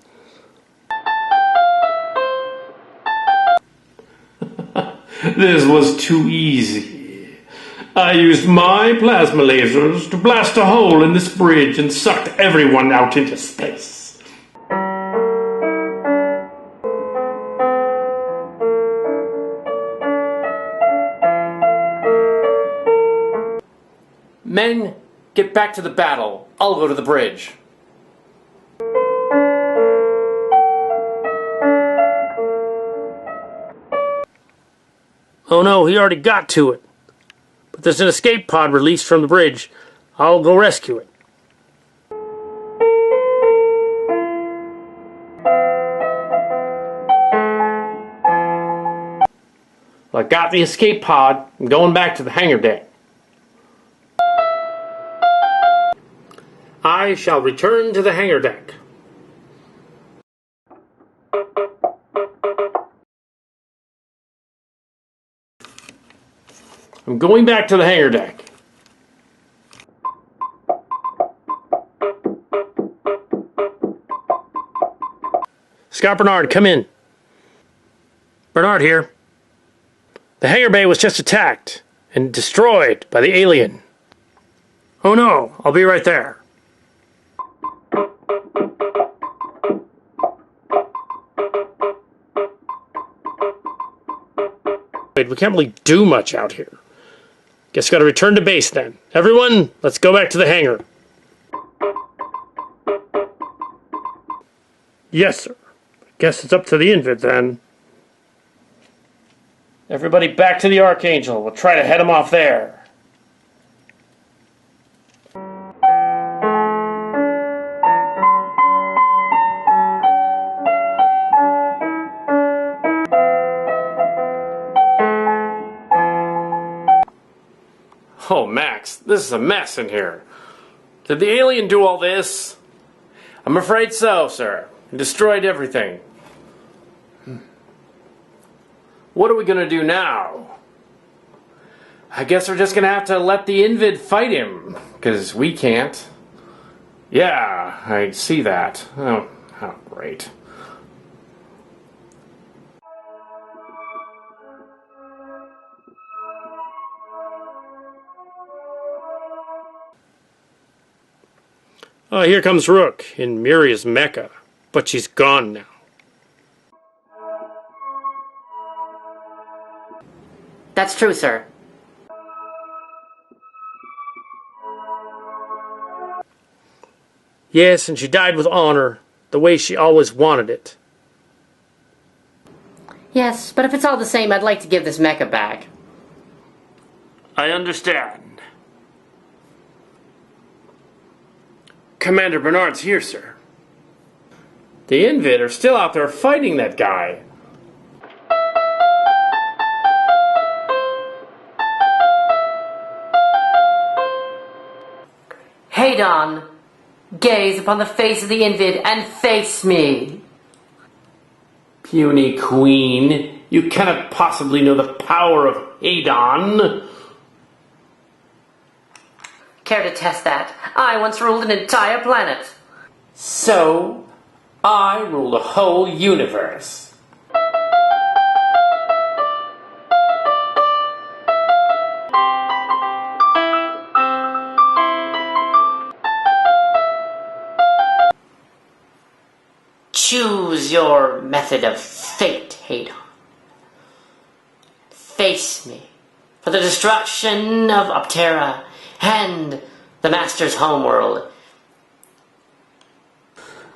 This was too easy. I used my plasma lasers to blast a hole in this bridge and sucked everyone out into space. Men, get back to the battle. I'll go to the bridge. Oh no, he already got to it. But there's an escape pod released from the bridge. I'll go rescue it. Well, I got the escape pod. I'm going back to the hangar deck. I shall return to the hangar deck. I'm going back to the hangar deck. Scott Bernard, come in. Bernard here. The hangar bay was just attacked and destroyed by the alien. Oh no, I'll be right there. We can't really do much out here. Guess gotta return to base then. Everyone, let's go back to the hangar. Yes, sir. Guess it's up to the Invid then. Everybody back to the Archangel. We'll try to head him off there. Oh, Max, this is a mess in here. Did the alien do all this? I'm afraid so, sir. He destroyed everything. What are we going to do now? I guess we're just going to have to let the Invid fight him, because we can't. Yeah, I see that. Oh, great. Oh, here comes Rook in Miria's mecha, but she's gone now. That's true, sir. Yes, and she died with honor, the way she always wanted it. Yes, but if it's all the same, I'd like to give this mecha back. I understand. Commander Bernard's here, sir. The Invid are still out there fighting that guy. Hadon, gaze upon the face of the Invid and face me. Puny queen, you cannot possibly know the power of Hadon. Care to test that? I once ruled an entire planet. So, I rule the whole universe. Choose your method of fate, Hadon. Face me for the destruction of Optera and the Master's homeworld.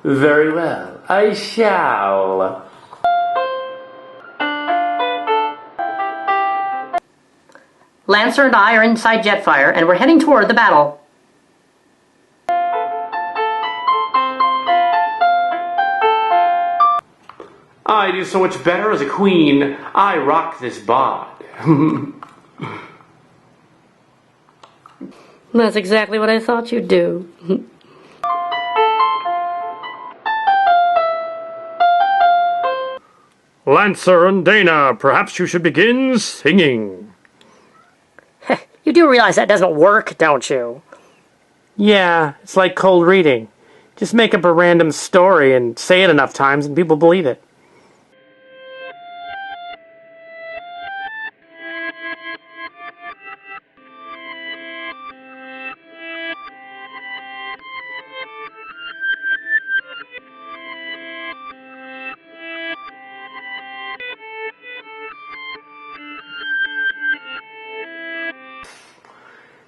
Very well, I shall. Lancer and I are inside Jetfire, and we're heading toward the battle. I do so much better as a queen. I rock this bod. That's exactly what I thought you'd do. Lancer and Dana, perhaps you should begin singing. You do realize that doesn't work, don't you? Yeah, it's like cold reading. Just make up a random story and say it enough times and people believe it.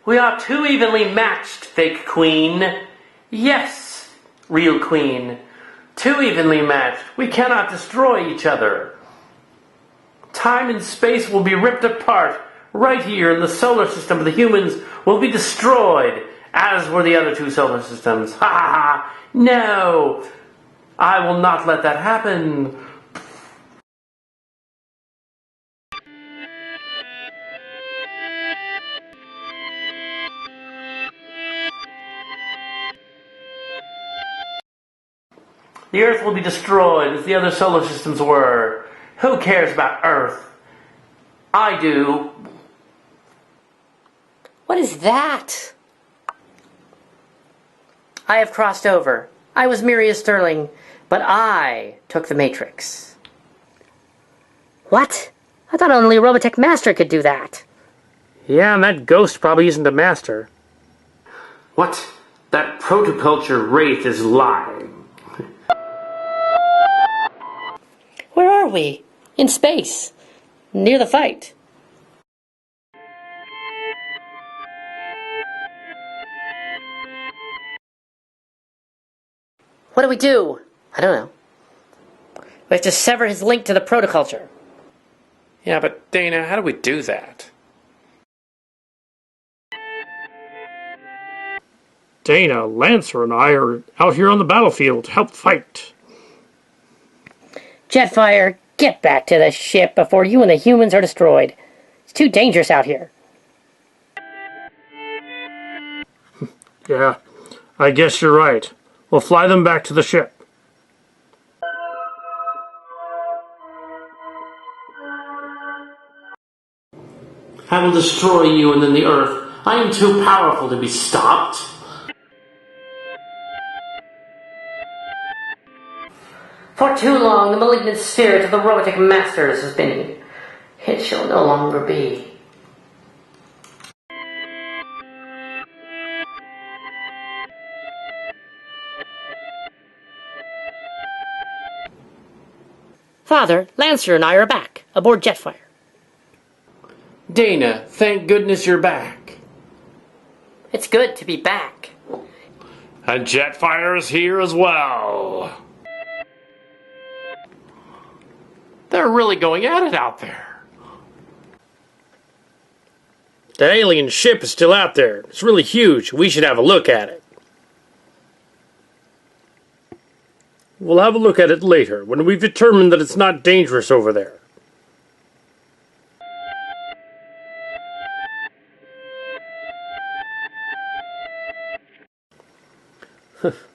We are too evenly matched, fake queen. Yes, real queen. Too evenly matched. We cannot destroy each other. Time and space will be ripped apart. Right here in the solar system, the humans will be destroyed, as were the other two solar systems. Ha ha ha! No! I will not let that happen. The Earth will be destroyed as the other solar systems were. Who cares about Earth? I do. What is that? I have crossed over. I was Miriam Sterling, but I took the Matrix. What? I thought only a Robotech master could do that. Yeah, and that ghost probably isn't a master. What? That protoculture wraith is lying. Where are we? In space. Near the fight. What do we do? I don't know. We have to sever his link to the protoculture. Yeah, but Dana, how do we do that? Dana, Lancer, and I are out here on the battlefield to help fight. Jetfire, get back to the ship before you and the humans are destroyed. It's too dangerous out here. Yeah, I guess you're right. We'll fly them back to the ship. I will destroy you and then the Earth. I am too powerful to be stopped. For too long, the malignant spirit of the Robotech Masters has been. It shall no longer be. Father, Lancer and I are back, aboard Jetfire. Dana, thank goodness you're back. It's good to be back. And Jetfire is here as well. They're really going at it out there. That alien ship is still out there. It's really huge. We should have a look at it. We'll have a look at it later, when we've determined that it's not dangerous over there.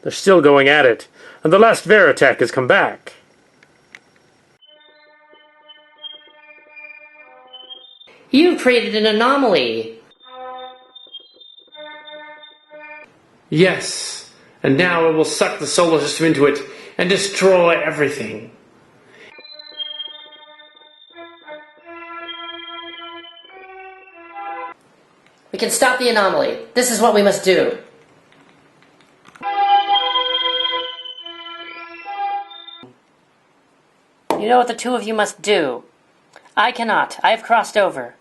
They're still going at it, and the last Veritech has come back. You've created an anomaly. Yes, and now it will suck the solar system into it and destroy everything. We can stop the anomaly. This is what we must do. You know what the two of you must do. I cannot. I have crossed over.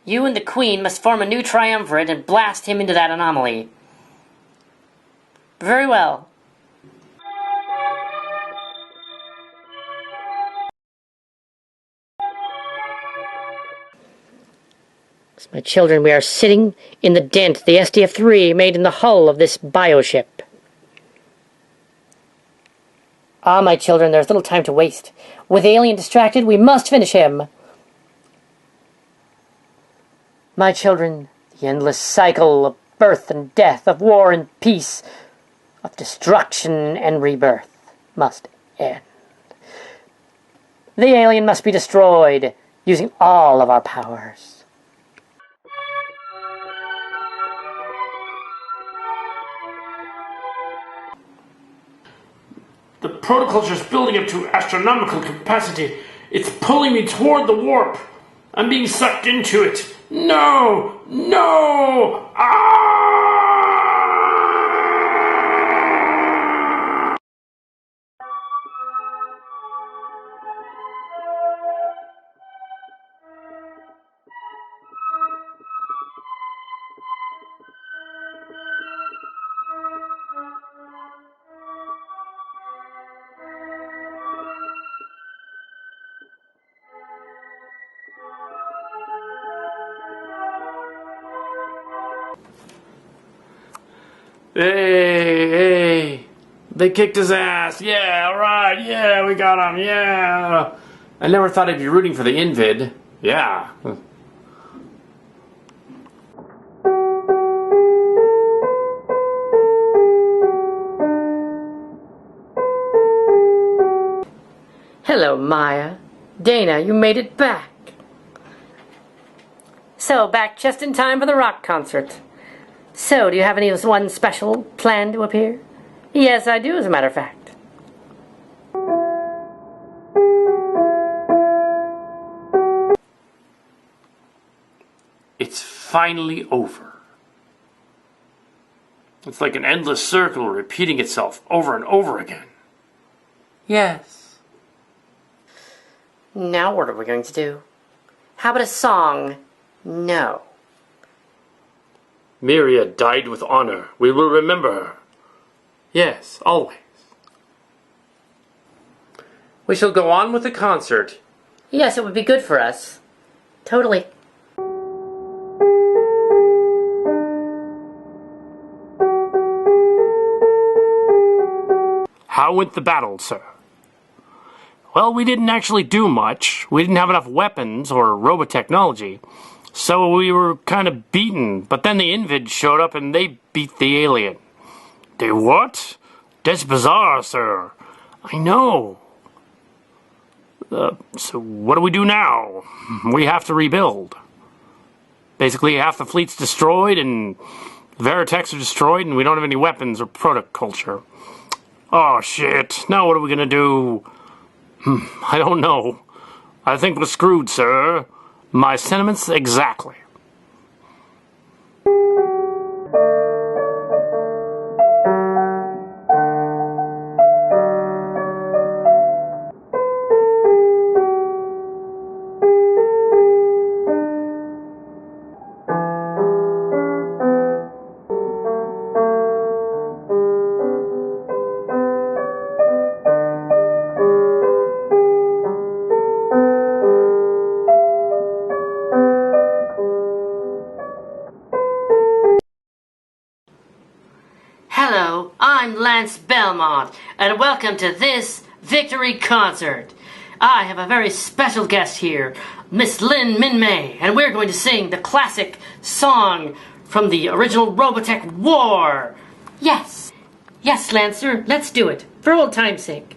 You and the Queen must form a new triumvirate and blast him into that anomaly. Very well. My children, we are sitting in the dent the SDF-3 made in the hull of this bioship. Ah, my children, there's little time to waste. With the alien distracted, we must finish him. My children, the endless cycle of birth and death, of war and peace, of destruction and rebirth must end. The alien must be destroyed using all of our powers. The protoculture is building up to astronomical capacity. It's pulling me toward the warp. I'm being sucked into it. No! No! Ah! Hey! They kicked his ass. Yeah, right. Yeah, we got him. Yeah. I never thought I'd be rooting for the Invid. Yeah. Hello, Maya. Dana, you made it back. So, back just in time for the rock concert. So, do you have anyone special planned to appear? Yes, I do, as a matter of fact. It's finally over. It's like an endless circle repeating itself over and over again. Yes. Now what are we going to do? How about a song? No. Myria died with honor. We will remember her. Yes, always. We shall go on with the concert. Yes, it would be good for us. Totally. How went the battle, sir? Well, we didn't actually do much. We didn't have enough weapons or robot technology. So we were kind of beaten, but then the Invid showed up and they beat the alien. They what? That's bizarre, sir. I know. So what do we do now? We have to rebuild. Basically, half the fleet's destroyed and Veritechs are destroyed and we don't have any weapons or protoculture. Oh, shit. Now what are we gonna do? I don't know. I think we're screwed, sir. My sentiments exactly. Lance Belmont, and welcome to this victory concert. I have a very special guest here, Miss Lynn Min-May, and we're going to sing the classic song from the original Robotech War. Yes, yes, Lancer, let's do it, for old time's sake.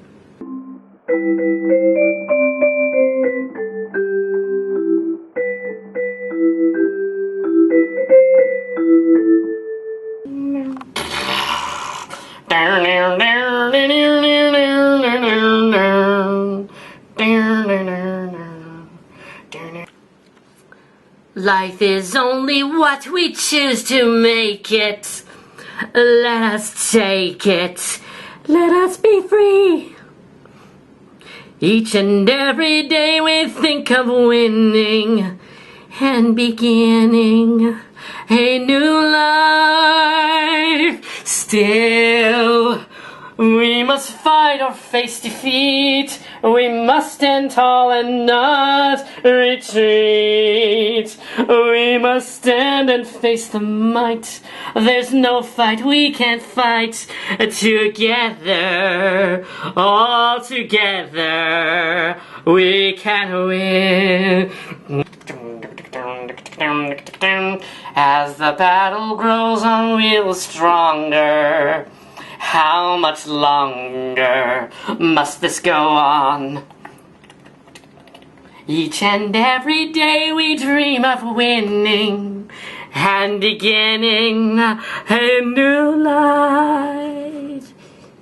Life is only what we choose to make it. Let us take it. Let us be free. Each and every day we think of winning and beginning a new life. Still, we must fight or face defeat. We must stand tall and not retreat. We must stand and face the might. There's no fight we can't fight together. All together we can win. As the battle grows on, we'll stronger. How much longer must this go on? Each and every day we dream of winning and beginning a new life.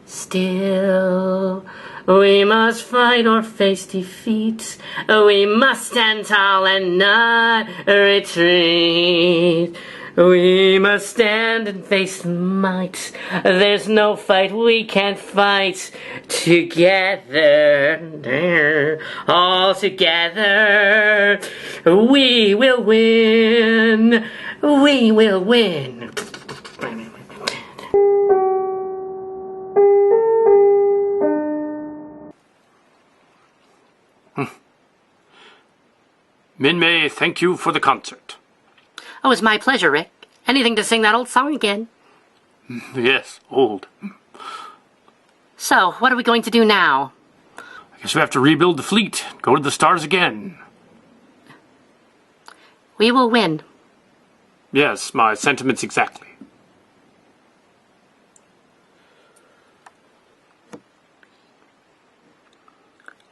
Still, we must fight or face defeat. We must stand tall and not retreat. We must stand and face the might. There's no fight we can't fight together. All together we will win. We will win. Min-May, thank you for the concert. Oh, it's my pleasure, Rick. Anything to sing that old song again. Yes, old. So, what are we going to do now? I guess we have to rebuild the fleet, go to the stars again. We will win. Yes, my sentiments exactly.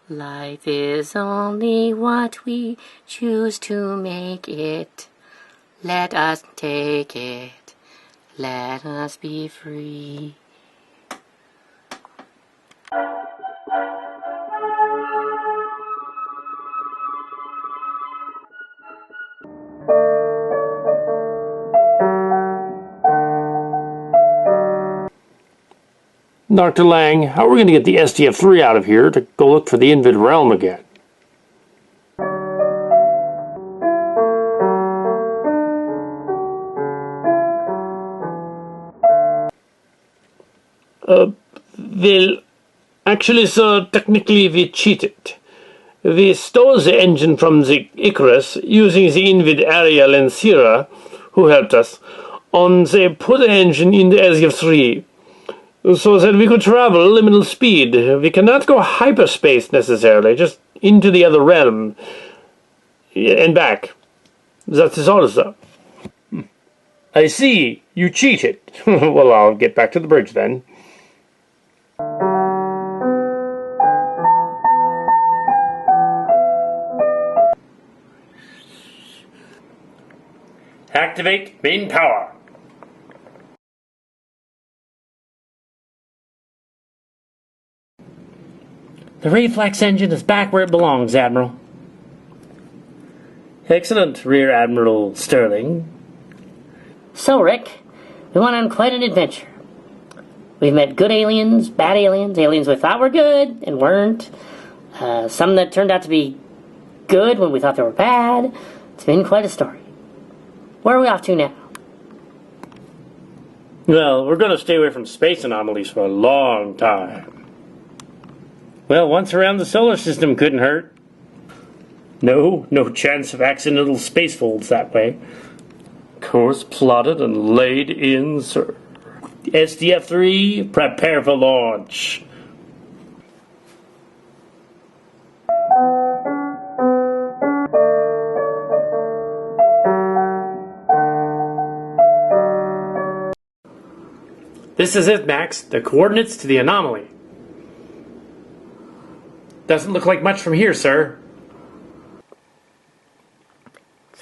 Life is only what we choose to make it. Let us take it. Let us be free. Dr. Lang, how are we going to get the SDF-3 out of here to go look for the Invid realm again? Well, actually, sir, technically we cheated. We stole the engine from the Icarus using the Invid Ariel and Sierra, who helped us, and they put the engine in the SDF-3. So that we could travel liminal speed. We cannot go hyperspace necessarily, just into the other realm. And back. That is all, sir. I see. You cheated. Well, I'll get back to the bridge then. Activate main power. The reflex engine is back where it belongs, Admiral. Excellent, Rear Admiral Sterling. So, Rick, we went on quite an adventure. We've met good aliens, bad aliens, aliens we thought were good and weren't. Some that turned out to be good when we thought they were bad. It's been quite a story. Where are we off to now? Well, we're going to stay away from space anomalies for a long time. Well, once around the solar system couldn't hurt. No chance of accidental space folds that way. Course plotted and laid in, sir. SDF-3, prepare for launch. This is it, Max. The coordinates to the anomaly. Doesn't look like much from here, sir.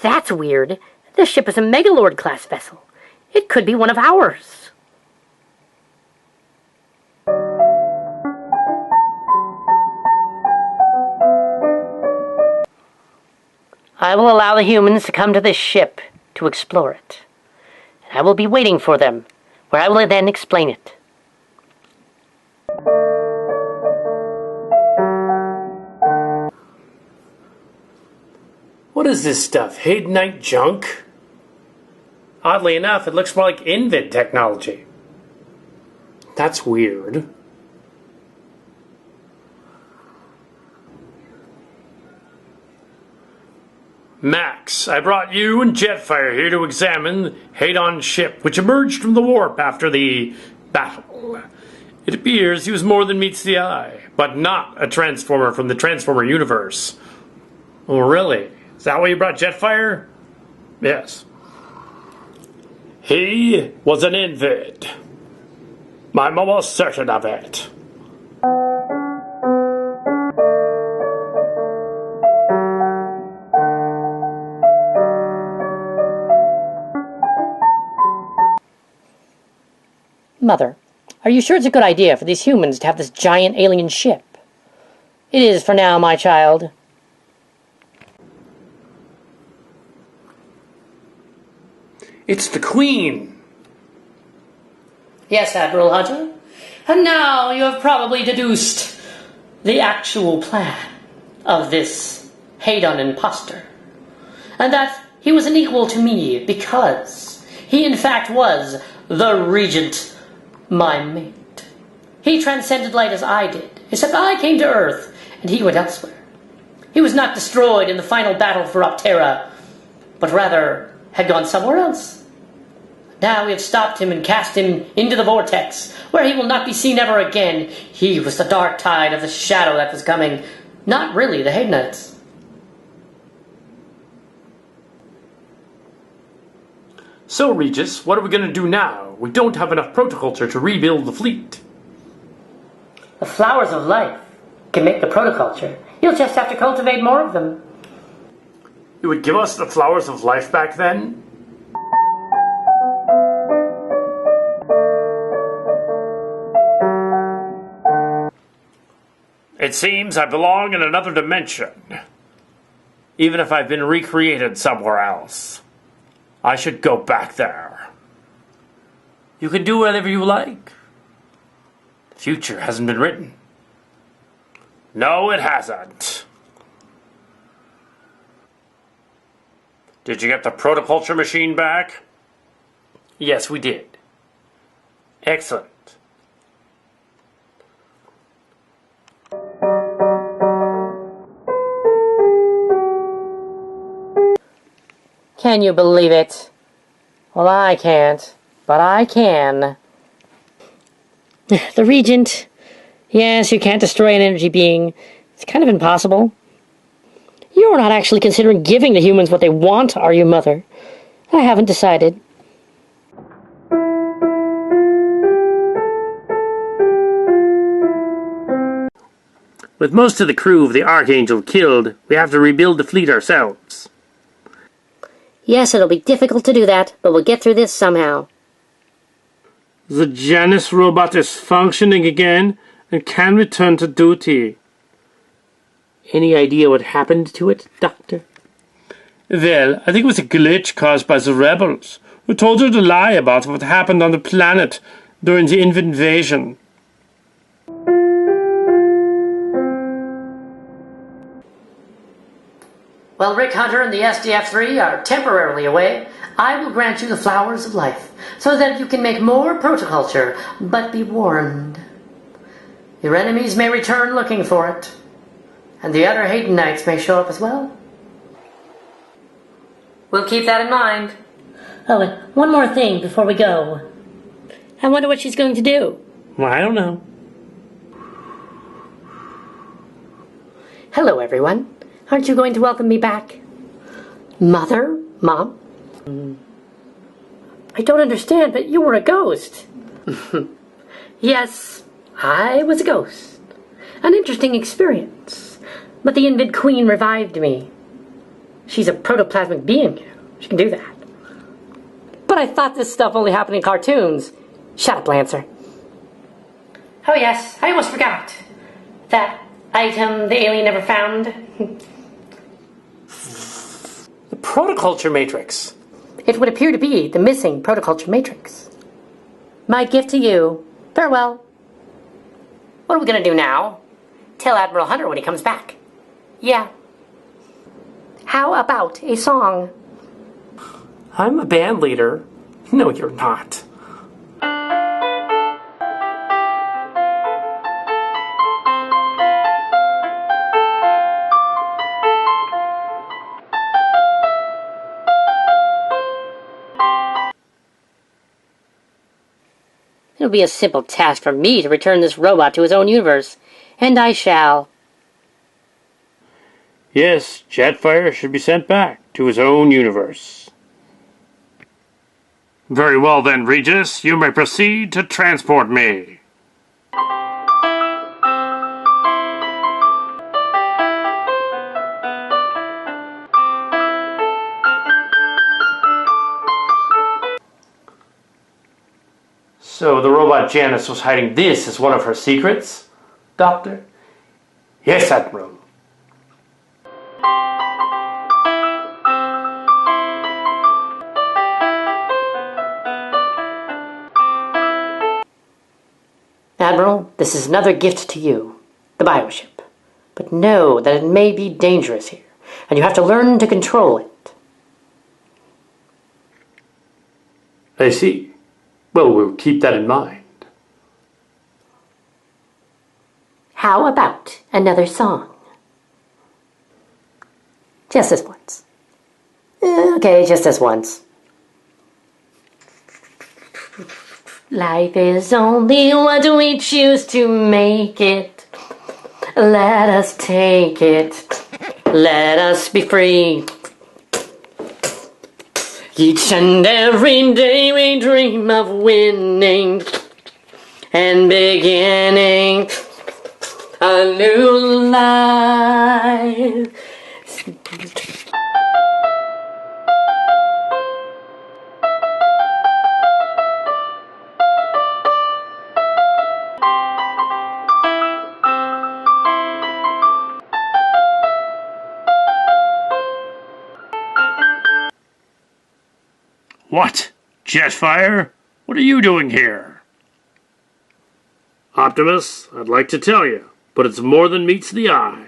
That's weird. This ship is a Megalord-class vessel. It could be one of ours. I will allow the humans to come to this ship to explore it. And I will be waiting for them, where I will then explain it. What is this stuff? Haydenite junk? Oddly enough, it looks more like Invid technology. That's weird. Max, I brought you and Jetfire here to examine Hadon's ship, which emerged from the warp after the battle. It appears he was more than meets the eye, but not a Transformer from the Transformer universe. Oh, really? Is that why you brought Jetfire? Yes. He was an Invid. I'm almost certain of it. Mother, are you sure it's a good idea for these humans to have this giant alien ship? It is for now, my child. It's the Queen. Yes, Admiral Hunter. And now you have probably deduced the actual plan of this Hadon imposter. And that he was an equal to me because he in fact was the Regent, my mate. He transcended light as I did, except I came to Earth and he went elsewhere. He was not destroyed in the final battle for Optera, but rather had gone somewhere else. Now we have stopped him and cast him into the vortex, where he will not be seen ever again. He was the dark tide of the shadow that was coming, not really the Hadonites. So, Regis, what are we going to do now? We don't have enough protoculture to rebuild the fleet. The flowers of life can make the protoculture. You'll just have to cultivate more of them. You would give us the flowers of life back then? It seems I belong in another dimension. Even if I've been recreated somewhere else. I should go back there. You can do whatever you like. The future hasn't been written. No, it hasn't. Did you get the protoculture machine back? Yes, we did. Excellent. Can you believe it? Well, I can't, but I can. The Regent. Yes, you can't destroy an energy being. It's kind of impossible. You're not actually considering giving the humans what they want, are you, Mother? I haven't decided. With most of the crew of the Archangel killed, we have to rebuild the fleet ourselves. Yes, it'll be difficult to do that, but we'll get through this somehow. The Janus robot is functioning again and can return to duty. Any idea what happened to it, Doctor? Well, I think it was a glitch caused by the rebels, who told her to lie about what happened on the planet during the invasion. While Rick Hunter and the SDF-3 are temporarily away, I will grant you the flowers of life, so that you can make more protoculture, but be warned. Your enemies may return looking for it, and the other Hadonites may show up as well. We'll keep that in mind. Oh, and one more thing before we go. I wonder what she's going to do. Well, I don't know. Hello, everyone. Aren't you going to welcome me back? Mother? Mom? I don't understand, but you were a ghost. Yes, I was a ghost. An interesting experience. But the Invid Queen revived me. She's a protoplasmic being. She can do that. But I thought this stuff only happened in cartoons. Shut up, Lancer. Oh yes, I almost forgot. That item the alien never found. The protoculture matrix. It would appear to be the missing protoculture matrix. My gift to you. Farewell. What are we going to do now? Tell Admiral Hunter when he comes back. Yeah. How about a song? I'm a band leader. No, you're not. It'll be a simple task for me to return this robot to his own universe. And I shall. Yes, Jetfire should be sent back to his own universe. Very well then, Regis. You may proceed to transport me. So the robot Janice was hiding this as one of her secrets, Doctor? Yes, Admiral. Admiral, this is another gift to you, the bioship. But know that it may be dangerous here, and you have to learn to control it. I see. Well, we'll keep that in mind. How about another song? Just this once. Okay, just this once. Life is only what we choose to make it. Let us take it. Let us be free. Each and every day we dream of winning and beginning a new life. What? Jetfire? What are you doing here? Optimus, I'd like to tell you, but it's more than meets the eye.